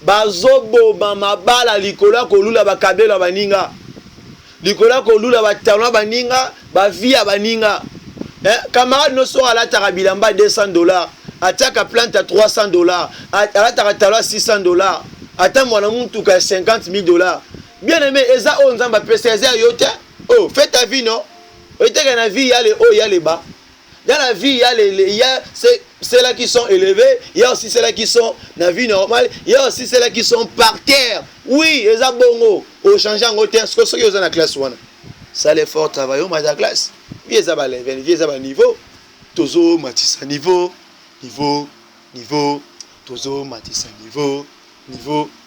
bazobo ba mabala likola kolula ba kabela baninga likola kolula ba talon baninga ba via baninga. Camarade no so ala tarabilamba $200 ataka plante à $300 ala taratala $600 ata mwana muntu ka $50,000. Bien aimé eza o nzamba pesa eza yote. Oh, fais ta vie non. Oite que la vie il y a les hauts, il y a les bas. Dans la vie il y a il y a ceux-là qui sont élevés, il y a aussi ceux-là qui sont dans la vie normale, il y a aussi ceux-là qui sont par terre. Oui, eza bongo au changeant au terre ce que ceux dans la classe 1. Ça les fort travail au ma classe. Vieux ça va level, vieux ça va niveau. Tozo matissa niveau. Tozo matissa niveau.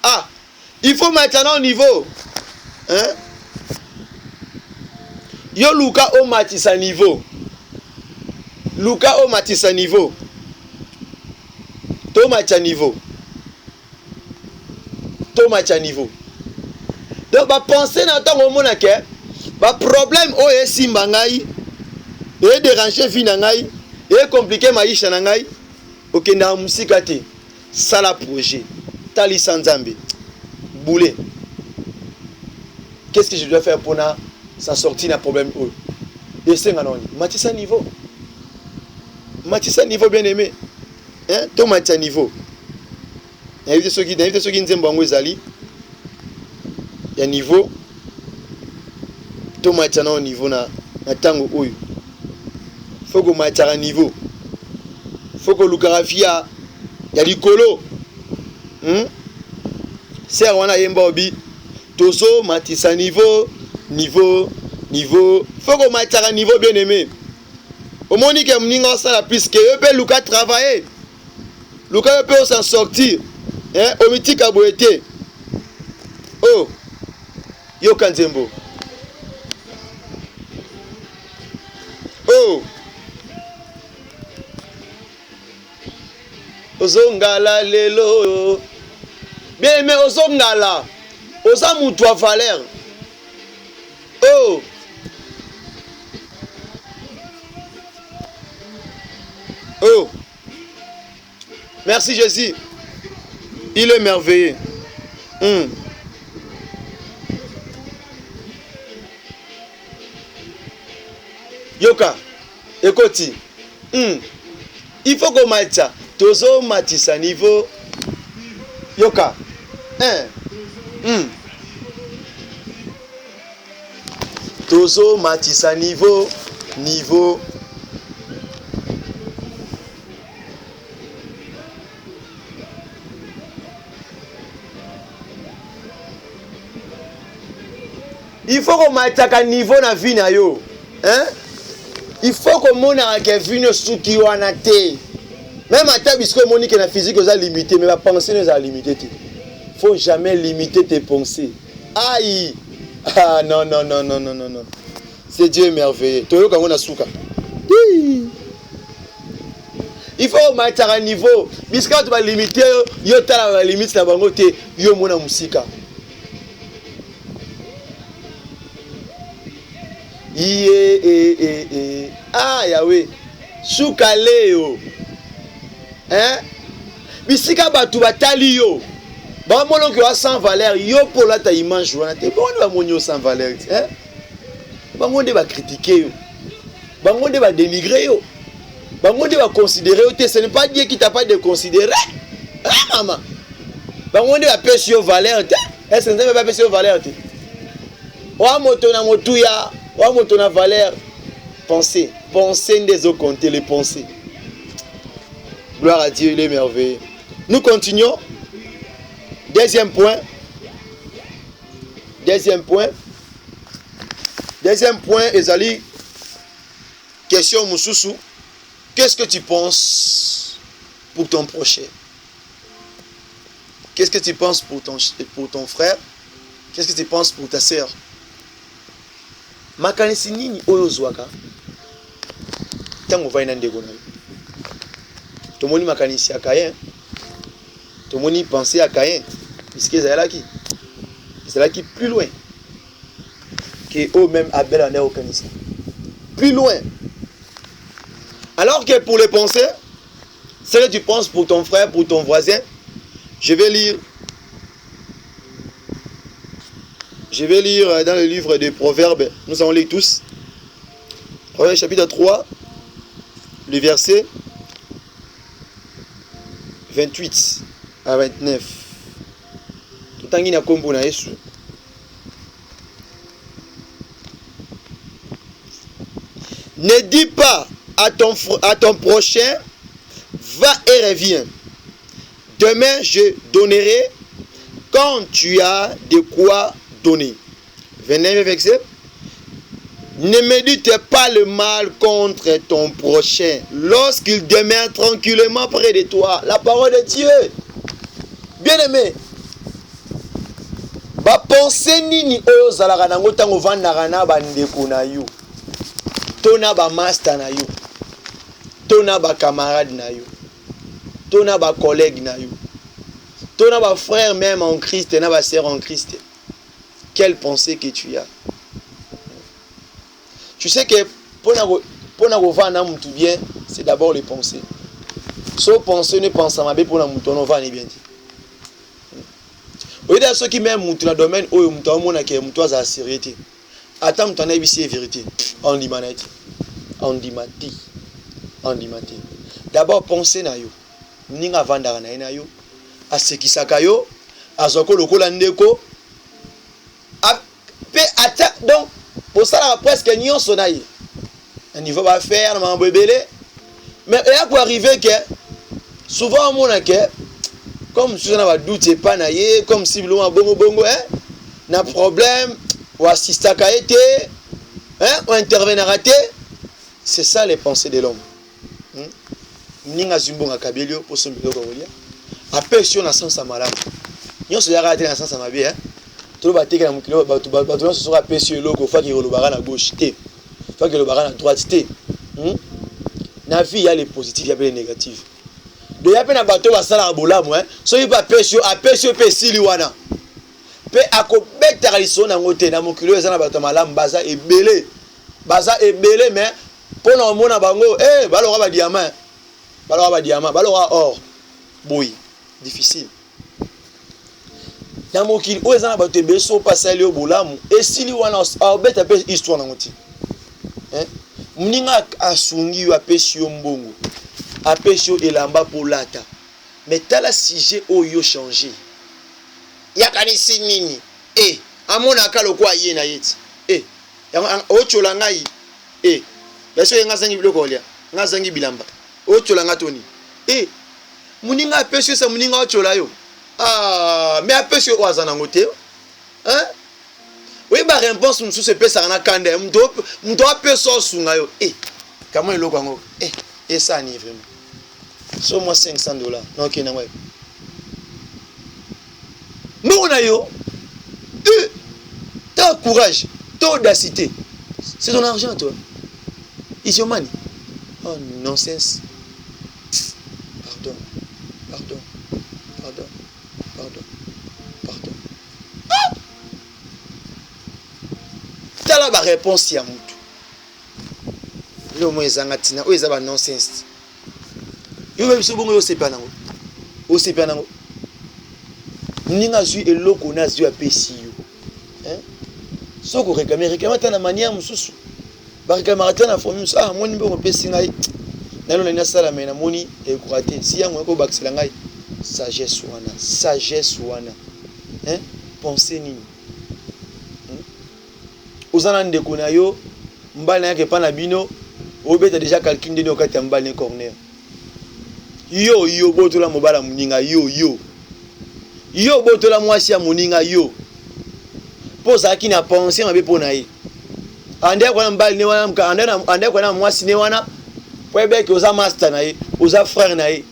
Ah, il faut maintenant niveau. Hein? Yo Luka o matissa niveau. Luka o matissa niveau. To matcha niveau. Donc ba penser na tant au mona ke ba problème o e simba ngai e déranger vie na ngai e compliquer maisha na ngai okenda musika te sala projet tali sanzambe boulé. Qu'est-ce que je dois faire pour s'en sortir d'un problème? Et c'est un matissa niveau bien aimé. Hein? Tout matissa niveau. Il y a ceux qui il y a niveau. Tout matissa au niveau na tango oyo. Faut que matissa niveau. Faut que lukarafia il y a du colo. C'est on a yemba obi. Tozo matissa niveau. Faut que matissa niveau bien aimé. Au monique mninga ça la puisque yo peut luka travailler. Luka peut s'en sortir. Hein, au mythique aboete. Oh. Yo kanzembo. Oh. Ozongala lelo. Bien aimé ozongala. Oza mutu a valeur. Oh. Oh. Merci Jésus. Il est merveilleux. Yoka. Ekoti. Il faut que matcha. Tozo matissa niveau. Yoka. Tozo matissa niveau. Il faut qu'on m'attaque niveau na vie na yo. Hein? Il faut que mon arrêt vie sous qui wana te. Même à ta bisque monique na physique aux a limité, mais ma pensée nous a limité. Faut jamais limiter tes pensées. Aïe. Ah non. C'est Dieu merveilleux. Toyo quand on a souka. Il faut m'attaque à niveau. Bisque tu vas limiter yo ta la limite na bango te yo mona musika. Ah Yahweh Soukaleo. Hein? Bisika batu batali yo. Ba mono ki wa sans valeur yo pour la ta image wana te bon ba monyo sans valeur. Hein? Ba ngonde ba critiquer yo. Ba ngonde ba dénigrer yo. Bangonde va considérer, ce n'est pas Dieu qui t'a pas de considérer. Hein, maman? Bangonde va payer sur valeur. Est-ce que vous n'avez pas payé sur valeur? Wa moto na motuya, wa moto na valeur. Pensez, pensez des eaux compter les pensées. Gloire à Dieu, il est merveilleux. Nous continuons. Deuxième point. Deuxième point, Ezali, question Moussoussou. Qu'est-ce que tu penses pour ton prochain? Qu'est-ce que tu penses pour ton frère? Qu'est-ce que tu penses pour ta sœur? Makanisi nini oyo zwaka? Tango va ina ndeko na yo. Tomoni makanisi ya Caïn. Tomoni penser à Caïn. Puisque c'est qui plus loin que eux-mêmes Abel en est au Canada. Plus loin. Alors que pour les pensées, ce que tu penses pour ton frère, pour ton voisin, je vais lire dans le livre des Proverbes, nous allons lire tous. Proverbes chapitre 3, le verset 28 à 29. Tout en kombo na Yesu. Ne dis pas à ton prochain, va et reviens. Demain je donnerai quand tu as de quoi donner. 29 verset. Ne médite pas le mal contre ton prochain lorsqu'il demeure tranquillement près de toi. La parole de Dieu. Bien-aimé. Ba pensée nini oyo zalaka nango tango vandaka na bandeko na yo. Tona ba master na yo. Tona ba camarade na yo. Tona ba collègue na yo. Tona ba frère même en Christ, na ba sœur en Christ. Quelle pensée que tu as? Tu sais que pour na vanda mutu bien, c'est d'abord les pensées. So penser ne pense à ma bé pour na mutu on va ni bien dit. Au lieu de ceux qui même mutu na domaine oyo mutu amona ke mutu za sérété. Attends mutu na bisi vérité. On dit manati. On dit mati. D'abord penser na yo. Ninga vanda na yo. Asekisaka yo, azoko lokola ndeko. Donc pour ça presque nyonso na ye. Un niveau va faire ma bébélé. Mais il y a quoi arriver que souvent on a que comme si on a doute pas na ye, comme si bongo bongo hein, na problème ou assiste à été hein, ou intervenir raté. C'est ça les pensées de l'homme. Ninga zumbonga kabelio pour son biloko kolia. Après si on a sens à malade. Nyonso ya raté na sens à mabe hein. Tout le battre na mukilo bato se sera pêché loko fa ki rolobara na gauche té. Fa ki rolobara na droite té. Na vie il y a les positifs, il y a les négatifs. De ya pe na bato ba sala bolamu hein. So il va pêcher a pêcher pe sili wana. Pe akobeta liso na ngote na mukilo eza na bato malamu baza ebele. Baza ebele mais pour na mona bango balora ba diamant. Balora ba diamant, balora or. Boy, difficile. Na mokili oza na bato beso pasali obolamu esili wana obeta pe histoire na ngoti. Hein? Mninga asungi yo apesi yo mbongo. Apesi yo elamba polata. Mais tala sujet oyo changer. Ya kanisi nini? Amona ka lokwa ye na yeti. Ochola ngai. Beso yenga zangi biloko lia. Nga zangi bilamba. Ochola nga toni. Muninga apesi sa muninga ochola yo. Mais après ce oiseau n'a ngoté, hein? Oui, bah réponse nous se peut ça na kande, m'do appeler ça sunga yo. Comment il logo et ça ni vraiment. So moi $500. Non ok na ouais. Non na yo. T'as courage, t'as audacité. C'est ton argent toi. Is your money. Oh nonsense. Pardon. Tala ba réponse ya mutu. Yo mo ezanga tina, o ezaba nonsense. Yo même so bongo yo sepa nango. O sepa nango. Ninga zui eloko na zui apesi yo. Hein? Soko réclamer ta na manière mususu. Ba réclamer ta na forme ça, moi nimbe mo pesi ngai. nalo na sala mais na moni e croate si yango ko bakisela ngai sagesse wana hein penser nini ozana ndeko na yo mbala yake pa na bino obeta déjà calcul ndeni okati ya mbala ne corner yo botola mobala muninga yo botola mwasi ya muninga yo poza ki na penser mabe pona ye ande kwa mbala ne wana ande kwa na mwasi ne wana Pwebe que oza master na ye, oza frère na ye.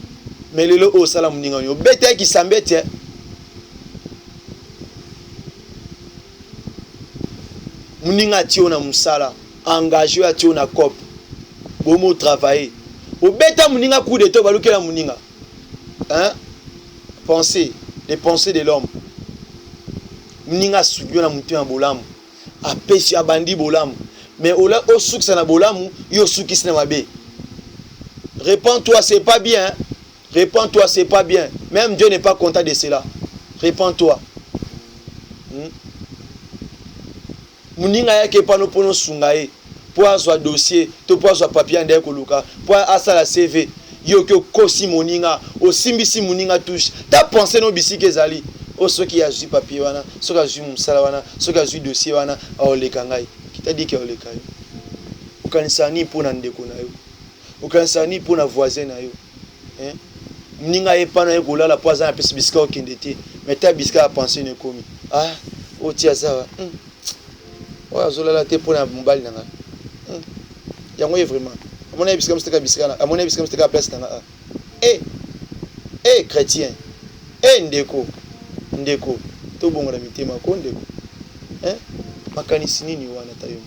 Mais lelo o sala muninga yo. Bete ki sambete. Muninga tio na musala, engagé a tio na cop. Bomo travailler. O beta muninga coup de to balukela muninga. Hein? Pensez, les pensées de l'homme. Muninga sugyo na mutu ya bolamu. Apesi abandi bolamu. Mais ola o suksa na bolamu, yo sukisi na mabe. Répands-toi, c'est pas bien. Répands-toi, c'est pas bien. Même Dieu n'est pas content de cela. Répands-toi. Muninga yake pano pono sungae. Pour avoir dossier, to pour avoir papier ndé koluka, pour asala CV. Yo ke kosi muninga, o simbisi muninga touche. Ta pensé no bisiki ezali. O soki azu papier wana, soki azu musala wana, soki azu dossier wana, o lekangai. Kita dit que o lekangai. Ukanisani pona ndeko na yo. Ukanisani pona voisin na yo. Hein? Mninga epana ekola la poza na pesi biska okendete. Mais ta biska a pensé ne komi. Ah, o tia ça. Wa zola te pona mbali nanga. Yango est vraiment. Amona biska msteka biska na. Amona biska msteka place nanga. Chrétien. Ndeko. To bongo na mitema ko ndeko. Hein? Makanisi nini wana tayo.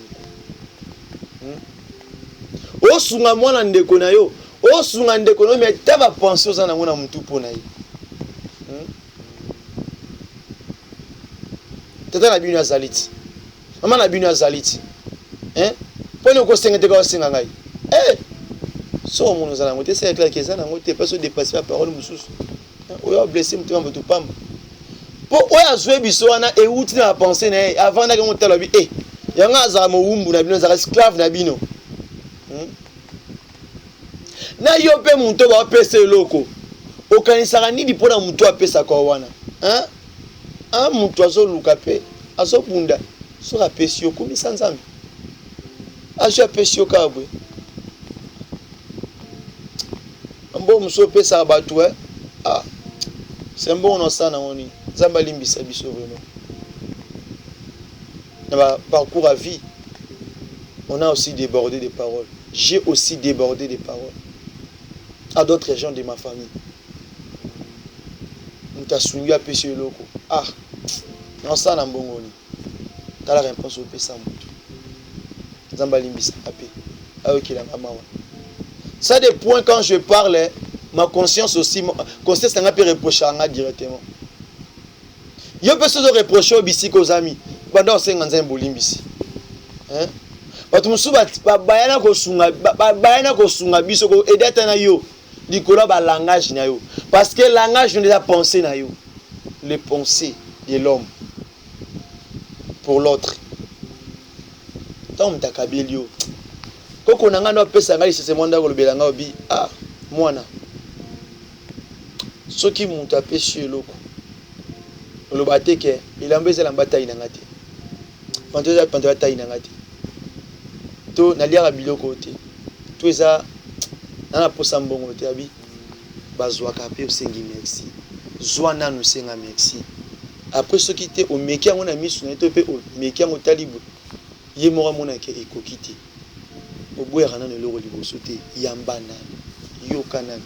Osunga mwana ndeko na yo. Osunga ndeko no mais ta va penser aux na mona mutu pona yi. Tata na bino azaliti. Mama na bino azaliti. Hein? Pone ko senga te ko senga ngai. So mono zana ngote c'est clair que ça na ngote pas se dépasser la parole mususu. Oyo blessé mutu mbo pamba. Po oya zwe biso wana e uti na penser na avant na ko tala bi yanga azama mo wumbu na bino za esclave na bino. Na yo pe muntu ba pesa eloko okanisaka nini pona muntu apesa kwa wana muntu azoluka pe azobunda soka pesi yo kumisa nzambe ajo pesi yo kabwe mbo muso pesa batu c'est bon on sana oni nzamba limbisa biso vraiment na parcours à vie on a aussi débordé des paroles. J'ai aussi débordé des paroles à d'autres gens de ma famille. Nous t'as soumis à pécher le loco. Non, ça n'a pas de t'as la réponse au péché. Zambalimbis, apé. Ok, la maman. Ça, des points, quand je parle, ma conscience aussi, conscience n'a pas reproché directement. Il y a personne de reprocher au bici aux amis. Pendant 5 ans, bolimbisi. Hein? Batu musuba bayana ko sunga biso ko edata na yo likola ba langage na yo parce que langage ne la pensée na yo les pensées de l'homme pour l'autre tant mtakabelio koko nanga no pesa ngali c'est monda ko lobelanga obi mwana soki muntu apesi eloko lobate ke ilambeza lambata inangati pantoza pantoza inangati to nalia biloko te to eza na posa mbongo te abi bazwaka pe osengi merci zwana no senga merci après ce qui te o meki yango na misu na to pe o meki yango talibu ye mora mona ke ekokiti o boyaka na lelo liboso te yambana yokana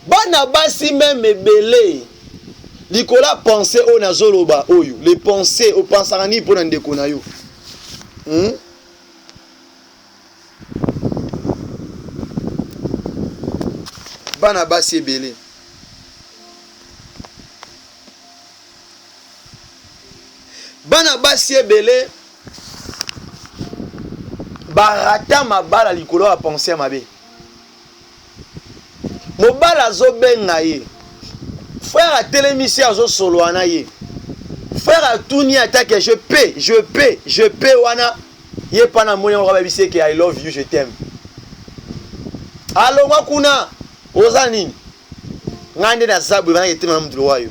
bana basi même ebele likola penser o nazoloba oyo les pensées o pensaka ni pona ndeko na yo bana basi ebele bana basi ebele barata mabala likolo ya penser mabe mobala azobenga ye frère atelemisi azosolo wana ye frère atuni atake je paie wana ye pana moni ngaba biseke I love you je t'aime alongwa kuna oza nini ngande na sabu bana yetima mtu wayo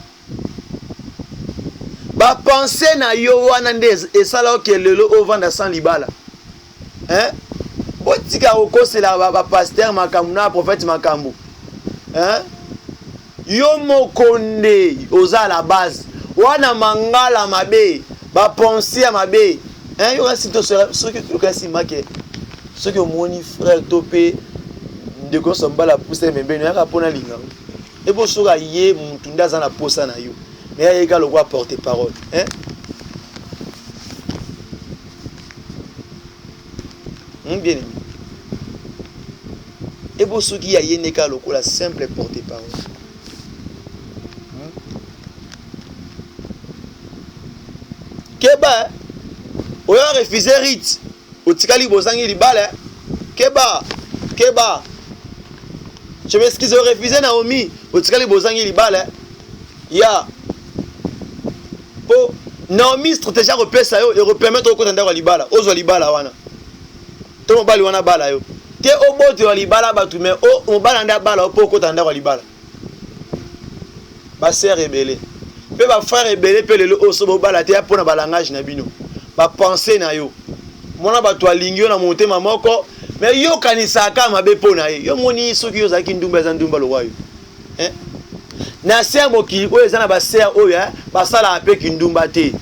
ba penser na yo wana nde esala okelelo ovanda sans libala hein botika okosela ba pasteur makambu na prophète makambu hein yo mokonde oza la base wana mangala mabe ba penser mabe hein yo kasi to ce que kasi make ce que moni frère topé de kosambala pousse membeno yaka pona linga et bo soka ye mutunda za na posa na yo mais il y a le roi porte-parole hein bien aimé et bo soki ya ye neka le la simple porte-parole keba oyo refusé rite otikali bozangi libala keba je m'excuse refusé Naomi otikali bozangi libala ya po Naomi stratégie repesa yo et repermettre au kotanda wa libala ozo libala wana to mobali wana bala yo te obote wa libala batu mais o mobala nda bala po kotanda wa libala ba sœur rebelle pe ba frère rebelle pe le oso mobala te pona ba langage na bino ba penser na yo mona batu alingi yo na motema moko mais yo kanisaka mabe pona ye yo moni soki yo zaki ndumba za ndumba lo wayo hein na ser mokili oyo eza na ba ser oyo basala ape kindumba te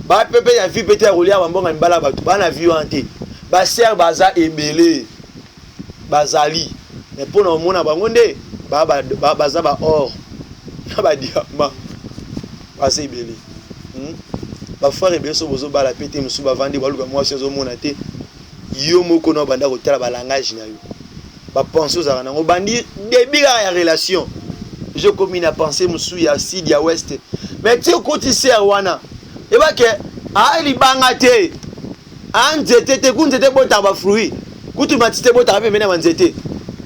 ba pepe ya vie pete ya rolia bambonga mbala batu bana vie ante ba ser baza ebele bazali mais pona omona bango nde baza ba or na ba diamant baza ebele ba frère ebele so bozo bala pete musu bavandi baluka mwasi zo mona te yo moko no banda kotala ba langage na yo ba penser za nango bandi début ya relation je commune à penser musu ya sud ya ouest mais ti okoti ser wana eba ke ali banga te anzete te kunzete bota ba fruit kutu matite bota pe mena manzete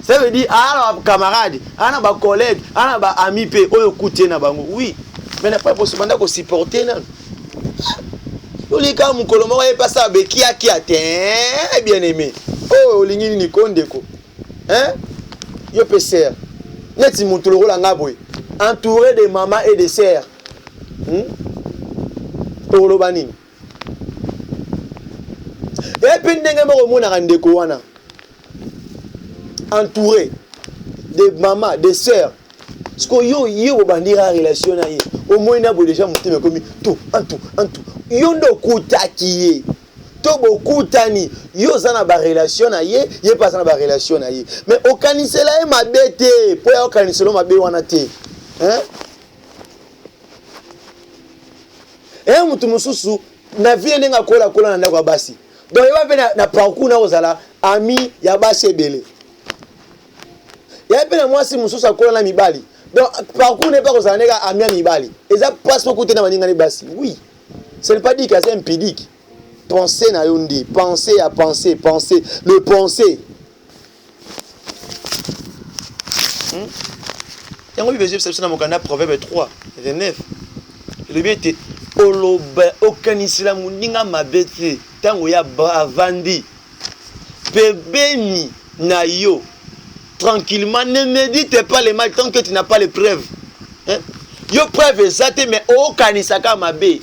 ça veut dire ala camarade ana ba collègue ana ba ami pe oyo kutie na bango oui mais n'a pas possible banda ko supporter na olika mukolo moko e passa be kia te bien aimé oh olingi ni kondeko hein yo pe ser neti mutuloko la ngaboy entouré de maman et de sœurs tolo banini et puis ndenge moko mona ndeko wana entouré de maman de sœurs parce que yo bandira relation na ye au moins na bo déjà mutime komi tout en tout yo ndo kutakiye to bokutani yo zana ba relation na ye pas na ba relation na ye mais okanisela e mabete po ya okaniselo mabe wana te hein mutu mususu na vie ndenga kola na ndako basi donc il va venir na parcours na ozala ami ya basi ebele ya pe na mwasi mususu akola na mibali donc parcours n'est pas ozala nega ami ya mibali eza passe beaucoup te na maninga ni basi oui ce n'est pas dit que c'est impédique penser na yondi penser à penser le penser yango bi beje perception na mokanda proverbe 3 verset 9 le bien te oloba okanisila muninga mabete tango ya avandi pebeni na yo tranquillement ne médite pas les mal tant que tu n'as pas les preuves hein yo preuve exacte mais okanisaka mabe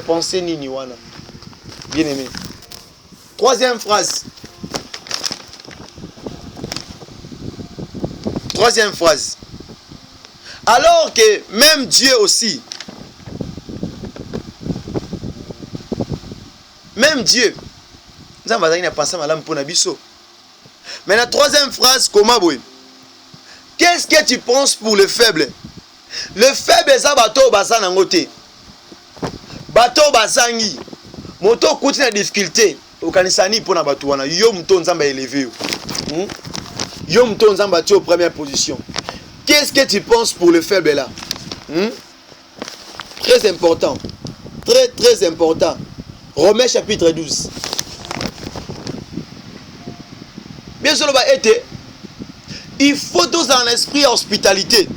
penser nini wana bien aimé troisième phrase alors que même Dieu aussi nous avons pensé à l'âme pour Nabiso. Mais la troisième phrase, comment boy? Qu'est-ce que tu penses pour le faible? Le faible est un bateau basan en côté. Bateau basangi. Moto kuti na difficulté. Okanisani pour na bateau wana. Yo mto nzamba élevé. Yo mto nzamba tu aux première position. Qu'est-ce que tu penses pour le faible là? Très important. Très important. Romains chapitre 12. Bien sûr, il faut tous en esprit hospitalité.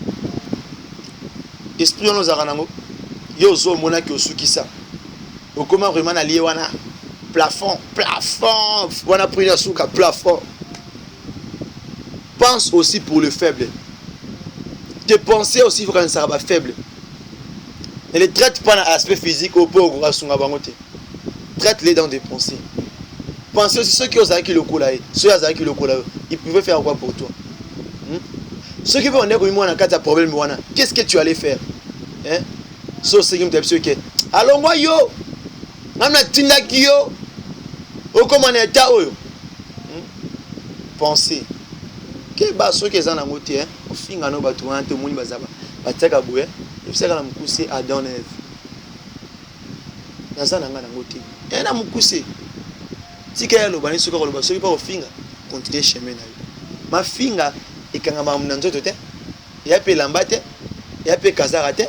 Esprit on nous a ranango. Yo zo mona ki osuki ça. Au comment vraiment allié wana plafond. Wana pris la souka plafond. pense aussi pour le faible. Tes pensées aussi, il faut qu'on soit faible. Ne les traite pas dans l'aspect physique au pauvre. Traite-les dans des pensées. Pensez aussi ceux qui osent qui le coup là. Ceux qui le coup là. Ils pouvaient faire quoi pour toi? Ceux qui vont en dire que tu as un problème, qu'est-ce que tu allais faire? Ceux qui me disent que allons moi yo. Namna tindaki yo. Au comment état oyo. Pensez. Que ba ceux qui sont en moté au finga no batu ante muni bazaba. Bataka boué. Il faut que la mukuse Adam et Ève. Naza nanga na moté. Et na mukuse. Si que lo bani suka lo ba ceux pas au finga continuer chemin na yo. Ma finga ekangama mnanzoto te. Ya pe lambate. Ya pe kazara te.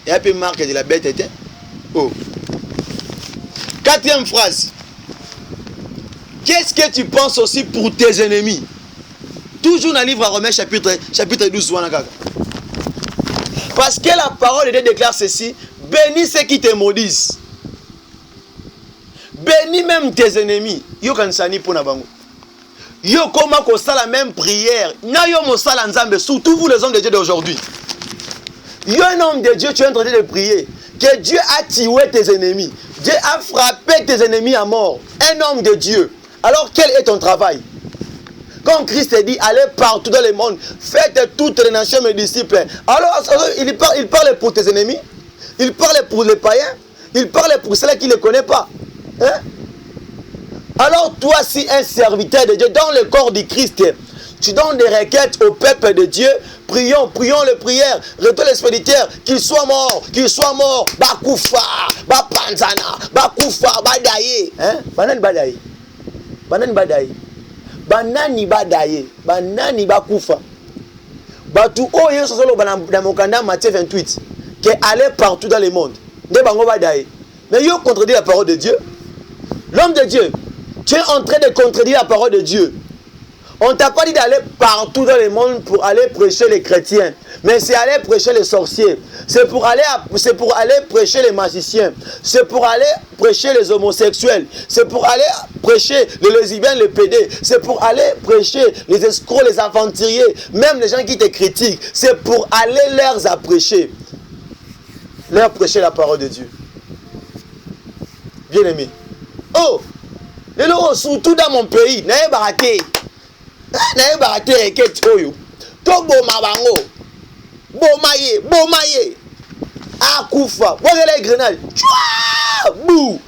Ya pe marque de la bête te. Oh. Quatrième phrase. Qu'est-ce que tu penses aussi pour tes ennemis? Toujours dans le livre à Romains chapitre 12. Parce que la parole de Dieu déclare ceci. Bénis ceux qui te maudissent. Bénis même tes ennemis. Yo kansani pour na bango. Yo comment qu'on sa la même prière. Na yo mo sala nzambe, surtout vous les hommes de Dieu d'aujourd'hui. Yo un homme de Dieu, tu es en train de prier que Dieu a tué tes ennemis. Dieu a frappé tes ennemis à mort. Un homme de Dieu. Alors quel est ton travail? Quand Christ dit allez partout dans le monde, faites toutes les nations mes disciples. Alors il parle pour tes ennemis, il parle pour les païens, il parle pour ceux qui ne les connaissent pas. Hein? Alors toi, si un serviteur de Dieu dans le corps du Christ, tu donnes des requêtes au peuple de Dieu, prions les prières, retourne l'expéditeur, qu'il soit mort, bakoufa, bapanzana, bakoufa, badaye. Hein? Banani badaye. Banani badaye. Banani badaye. Banani bakoufa. Batu oye sosolo dans Mokanda Matthieu 28, que allait partout dans le monde. De bango badaye. Mais yo contredit la parole de Dieu. L'homme de Dieu, tu es en train de contredire la parole de Dieu. On ne t'a pas dit d'aller partout dans le monde pour aller prêcher les chrétiens. Mais c'est aller prêcher les sorciers. C'est pour aller prêcher les magiciens. C'est pour aller prêcher les homosexuels. C'est pour aller prêcher les lesbiennes, les pédés. C'est pour aller prêcher les escrocs, les aventuriers. Même les gens qui te critiquent. C'est pour aller leur prêcher. Leur prêcher la parole de Dieu. Bien aimé. Oh! Surtout dans mon pays. N'ayez baraté. N'ayez baraté requête oyo. To boma bango. Bomaye. Akufa. Voyez les grenades. Tchouaa! Bouh!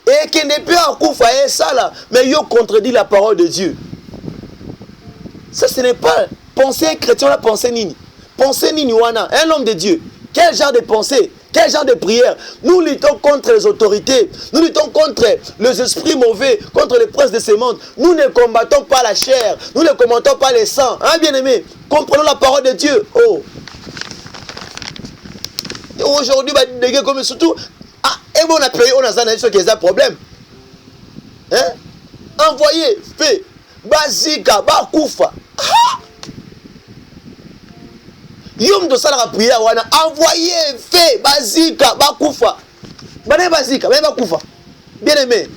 Et qui n'est pas akufa et ça là. Mais yo contredit la parole de Dieu. Ça ce n'est pas penser chrétien la pensée nini. Pensée nini wana. Un homme de Dieu. Quel genre de pensée? Quel genre de prière? Nous luttons contre les autorités. Nous luttons contre les esprits mauvais, contre les princes de ce monde. Nous ne combattons pas la chair. Nous ne combattons pas les sangs. Hein, bien-aimés? Comprenons la parole de Dieu. Oh. Aujourd'hui, comme surtout, et bon, on a payé, on a ceux qui ont un problème. Hein? Envoyez, fait, Bazika, Bakoufa. Yom de salara prière wana envoyé fait bazika bakoufa. Bane bazika, mais bakoufa. Bien aimé.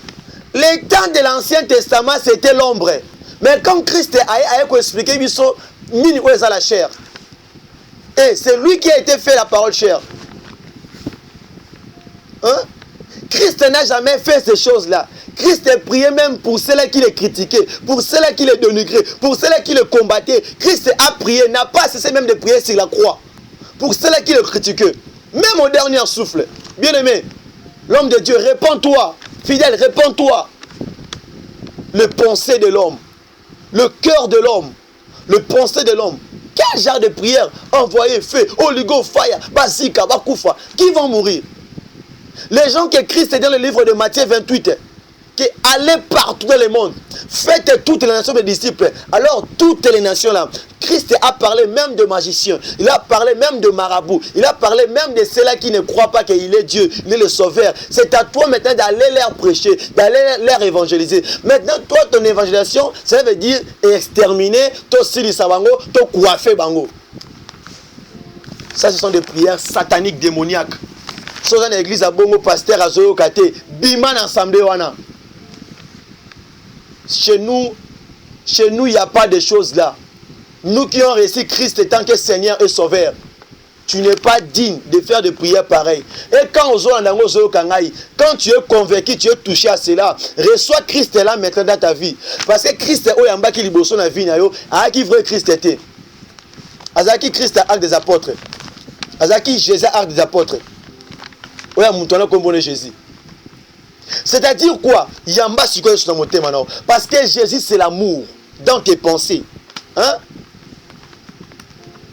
Les temps de l'Ancien Testament c'était l'ombre. Mais quand Christ a expliqué biso nini ko la chair. Et c'est lui qui a été fait la parole chair. Hein? Christ n'a jamais fait ces choses-là. Christ priait même pour ceux-là qui les critiquaient, pour ceux-là qui les dénigraient, pour ceux-là qui les combattaient. Christ a prié, n'a pas cessé même de prier sur la croix. Pour ceux-là qui le critiquaient. Même au dernier souffle. Bien-aimé, l'homme de Dieu, réponds-toi. Fidèle, réponds-toi. Le pensée de l'homme, le cœur de l'homme, le pensée de l'homme. Quel genre de prière envoyé, fait, oligo, fire, basika, bakoufa, qui vont mourir? Les gens que Christ est dans le livre de Matthieu 28, qui allaient partout dans le monde, faites toutes les nations des disciples. Alors toutes les nations là, Christ a parlé même de magiciens, il a parlé même de marabouts, il a parlé même de ceux-là qui ne croient pas qu'il est Dieu, il est le sauveur. C'est à toi maintenant d'aller leur prêcher, d'aller leur évangéliser. Maintenant toi ton évangélisation, ça veut dire exterminer, to sili sabango, to coiffer bango. Ça ce sont des prières sataniques, démoniaques. Soit dans l'église à Bongo, pasteur à Zoyo Kate, Biman assemblée wana. Chez nous, il n'y a pas de choses là. nous qui avons reçu Christ tant que Seigneur et Sauveur, tu n'es pas digne de faire des prières pareilles. Et quand tu es convaincu, tu es touché à cela, reçois Christ là maintenant dans ta vie. Parce que Christ est en bas qui liboso na vie na yo, a qui vrai Christ était. Azaki Christ a acte des apôtres. Azaki Jésus a acte des apôtres. Oya mutona kombone Jésus. C'est-à-dire quoi? Yamba sikoyo sur mon thème maintenant. Parce que Jésus c'est l'amour dans tes pensées. Hein?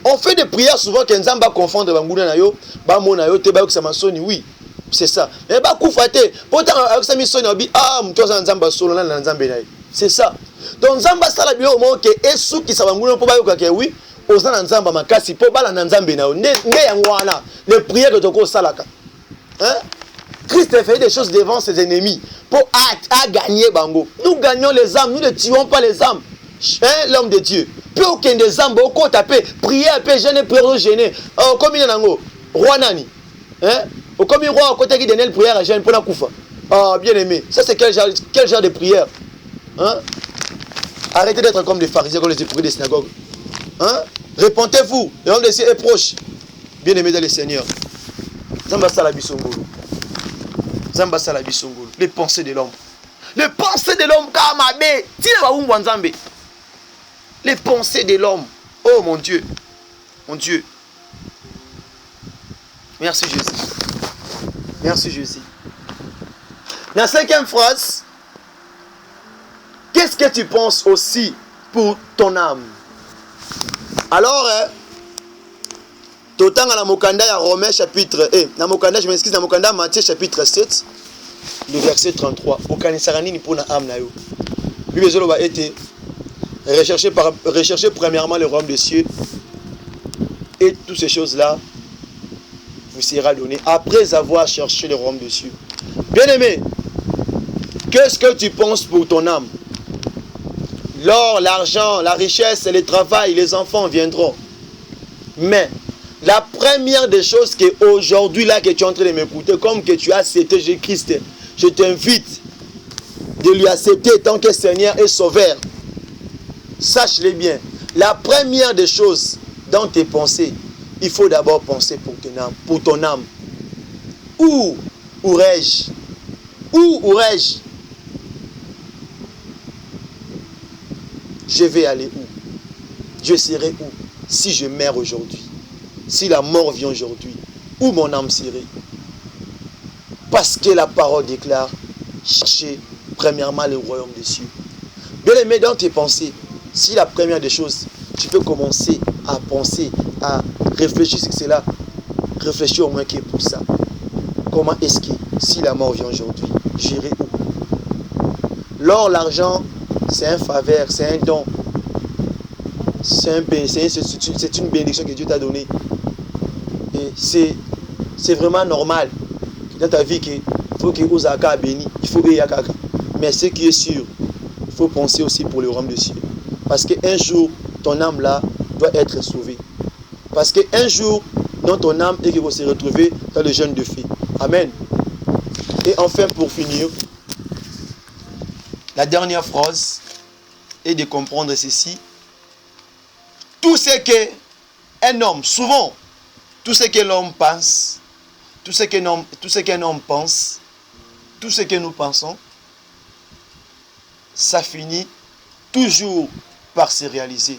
On fait des prières souvent que Nzamba confondre banguna na yo, ba mona yo te ba ko samasoni, oui. C'est ça. Mais ba kufate, pourtant avec sa mission obi ah mtoza Nzamba solo na Nzambe na. C'est ça. Donc Nzamba sala bio mo ke esu ki sabanguna po ba yo ka oui, ozana Nzamba makasi po bala na Nzambe na. Nde yango wana, les prières de toko salaka. Hein? Christ a fait des choses devant ses ennemis pour gagner bango. Nous gagnons les âmes, nous ne tuons pas les âmes. Hein, l'homme de Dieu. Peu aucun des âmes, beaucoup tapé, prier, gêner, prier, gêner. Comme il y a un roi nani. Hein? Comme il y a un côté qui donne une prière à gêner pour la koufa. Bien aimé. Ça c'est quel genre de prière? Hein? Arrêtez d'être comme des pharisiens, comme les hypocrites des synagogues. Hein? Répentez-vous. Le homme de Dieu est proche. Bien aimé dans le Seigneur. Zamba Salabisongolo. Zamba Salabisongolo. Les pensées de l'homme. Les pensées de l'homme, Kamabé. Les pensées de l'homme. Oh mon Dieu. Mon Dieu. Merci Jésus. Merci Jésus. La cinquième phrase. Qu'est-ce que tu penses aussi pour ton âme? Alors, Totanga na Mokanda ya Romains chapitre na Mokanda, je m'excuse, na Mokanda Matthieu chapitre 7, le verset 33. Okanisaka nini pour na âme na yo. Lui besoin va être rechercher premièrement le royaume des cieux et toutes ces choses-là vous sera donné après avoir cherché le royaume des cieux. Bien-aimé, qu'est-ce que tu penses pour ton âme? L'or, l'argent, la richesse, le travail, les enfants viendront. Mais la première des choses que aujourd'hui là que tu es en train de m'écouter, comme que tu as accepté Jésus-Christ, je t'invite de lui accepter tant que Seigneur et Sauveur. Sache-le bien, la première des choses dans tes pensées, il faut d'abord penser pour ton âme. Où irais-je? Où irais-je? Je vais aller où? Je serai où si je meurs aujourd'hui? Si la mort vient aujourd'hui, où mon âme serait? Parce que la parole déclare, cherchez premièrement le royaume des cieux. Bien aimé, dans tes pensées, si la première des choses, tu peux commencer à penser, à réfléchir sur cela, réfléchis au moins qui est pour ça. Comment est-ce que, si la mort vient aujourd'hui, j'irai où? L'or, l'argent, c'est un faveur, c'est un don. C'est une bénédiction que Dieu t'a donnée. Et c'est vraiment normal dans ta vie qu'il faut que Osaka béni, il faut Eyakaka. Mais ce qui est sûr, il faut penser aussi pour le royaume des cieux. Parce qu'un jour, ton âme là doit être sauvée. Parce qu'un jour, dans ton âme, et qu'il va se retrouver dans le jeûne de fée. Amen. Et enfin, pour finir, la dernière phrase est de comprendre ceci. Tout ce qu'un homme, souvent, tout ce que l'homme pense, tout ce qu'un homme pense, tout ce que nous pensons, ça finit toujours par se réaliser.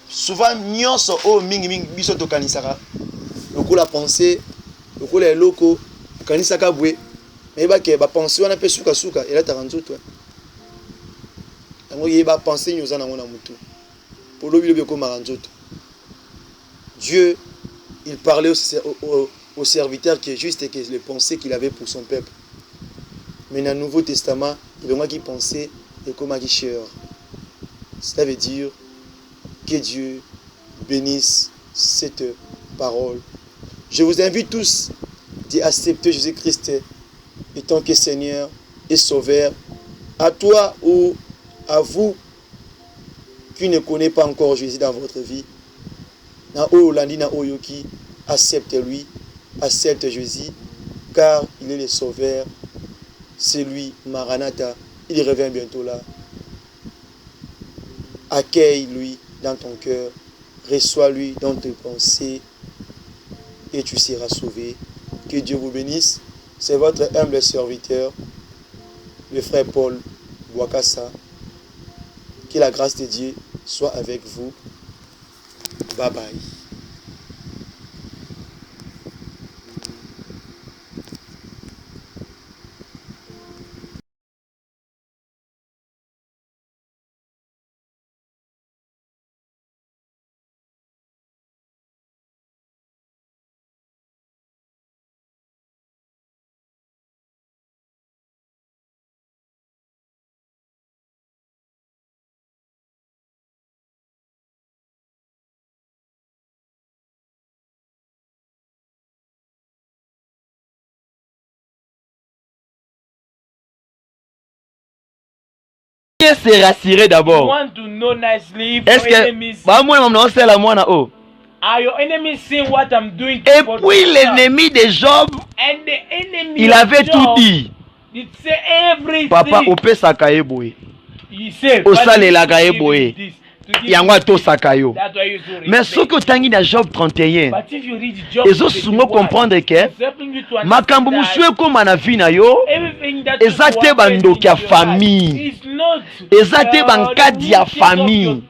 Souvent, nyonso o mingi biso to kanisaka. Lokola pensée, lokola loko, kanisaka bwe. Mais ba ke ba pensée wana pe suka suka, ela taranzoto. Yango yeba pensée nyoza na ngona mutu. Pour lobi lobi ko maranzoto. Dieu, il parlait au serviteur qui est juste et que les pensées qu'il avait pour son peuple. Mais dans le Nouveau Testament, il y a qui pensait et comme qui cher. Cela veut dire que Dieu bénisse cette parole. Je vous invite tous à accepter Jésus-Christ étant que Seigneur et Sauveur. À toi ou à vous qui ne connaissez pas encore Jésus dans votre vie, accepte-lui, accepte Jésus, car il est le Sauveur. C'est lui, Maranatha, il revient bientôt là. Accueille-lui dans ton cœur. Reçois-lui dans tes pensées et tu seras sauvé. Que Dieu vous bénisse. C'est votre humble serviteur, le frère Paul Bouakassa. Que la grâce de Dieu soit avec vous. Bye bye. Se rassurer d'abord. Want to know nicely if Est-ce your que enemies are your enemies seeing what I'm doing? Et puis l'ennemi de Job, and the enemy il avait tout dit. It say everything. Papa ope sakaye boye. He said, Osalelaka ye boye. Yango to sakayo. That's why you should respect. Mais ce que tangi na Job 31, But if you read Job, ezo sungo comprendre que makambo musu ekoma na vie na yo, eza te bandoki ya famille, eza te bankadi ya famille.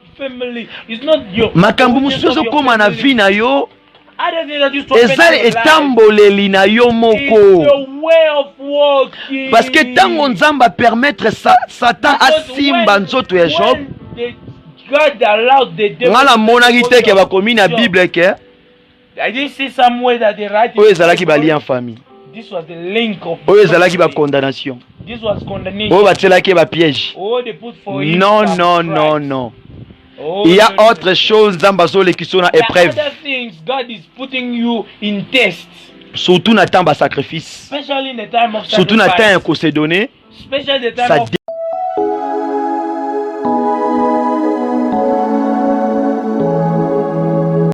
Makambo musu ezokoma na vie na yo, eza etamboleli na yo moko. Parce que tango nzamba permettre Satan asimba nzoto ya Job, ngala monaki te ke bakomi na Bible ke oyo ezalaki balia en famille, oyo ezalaki bacondamnation, oyo batielaki bapiège. Non, non, non, non. Il y a autre chose nzamba azoleki so na épreuve, surtout na temps ba sacrifice, surtout na temps ya kose donner. Ça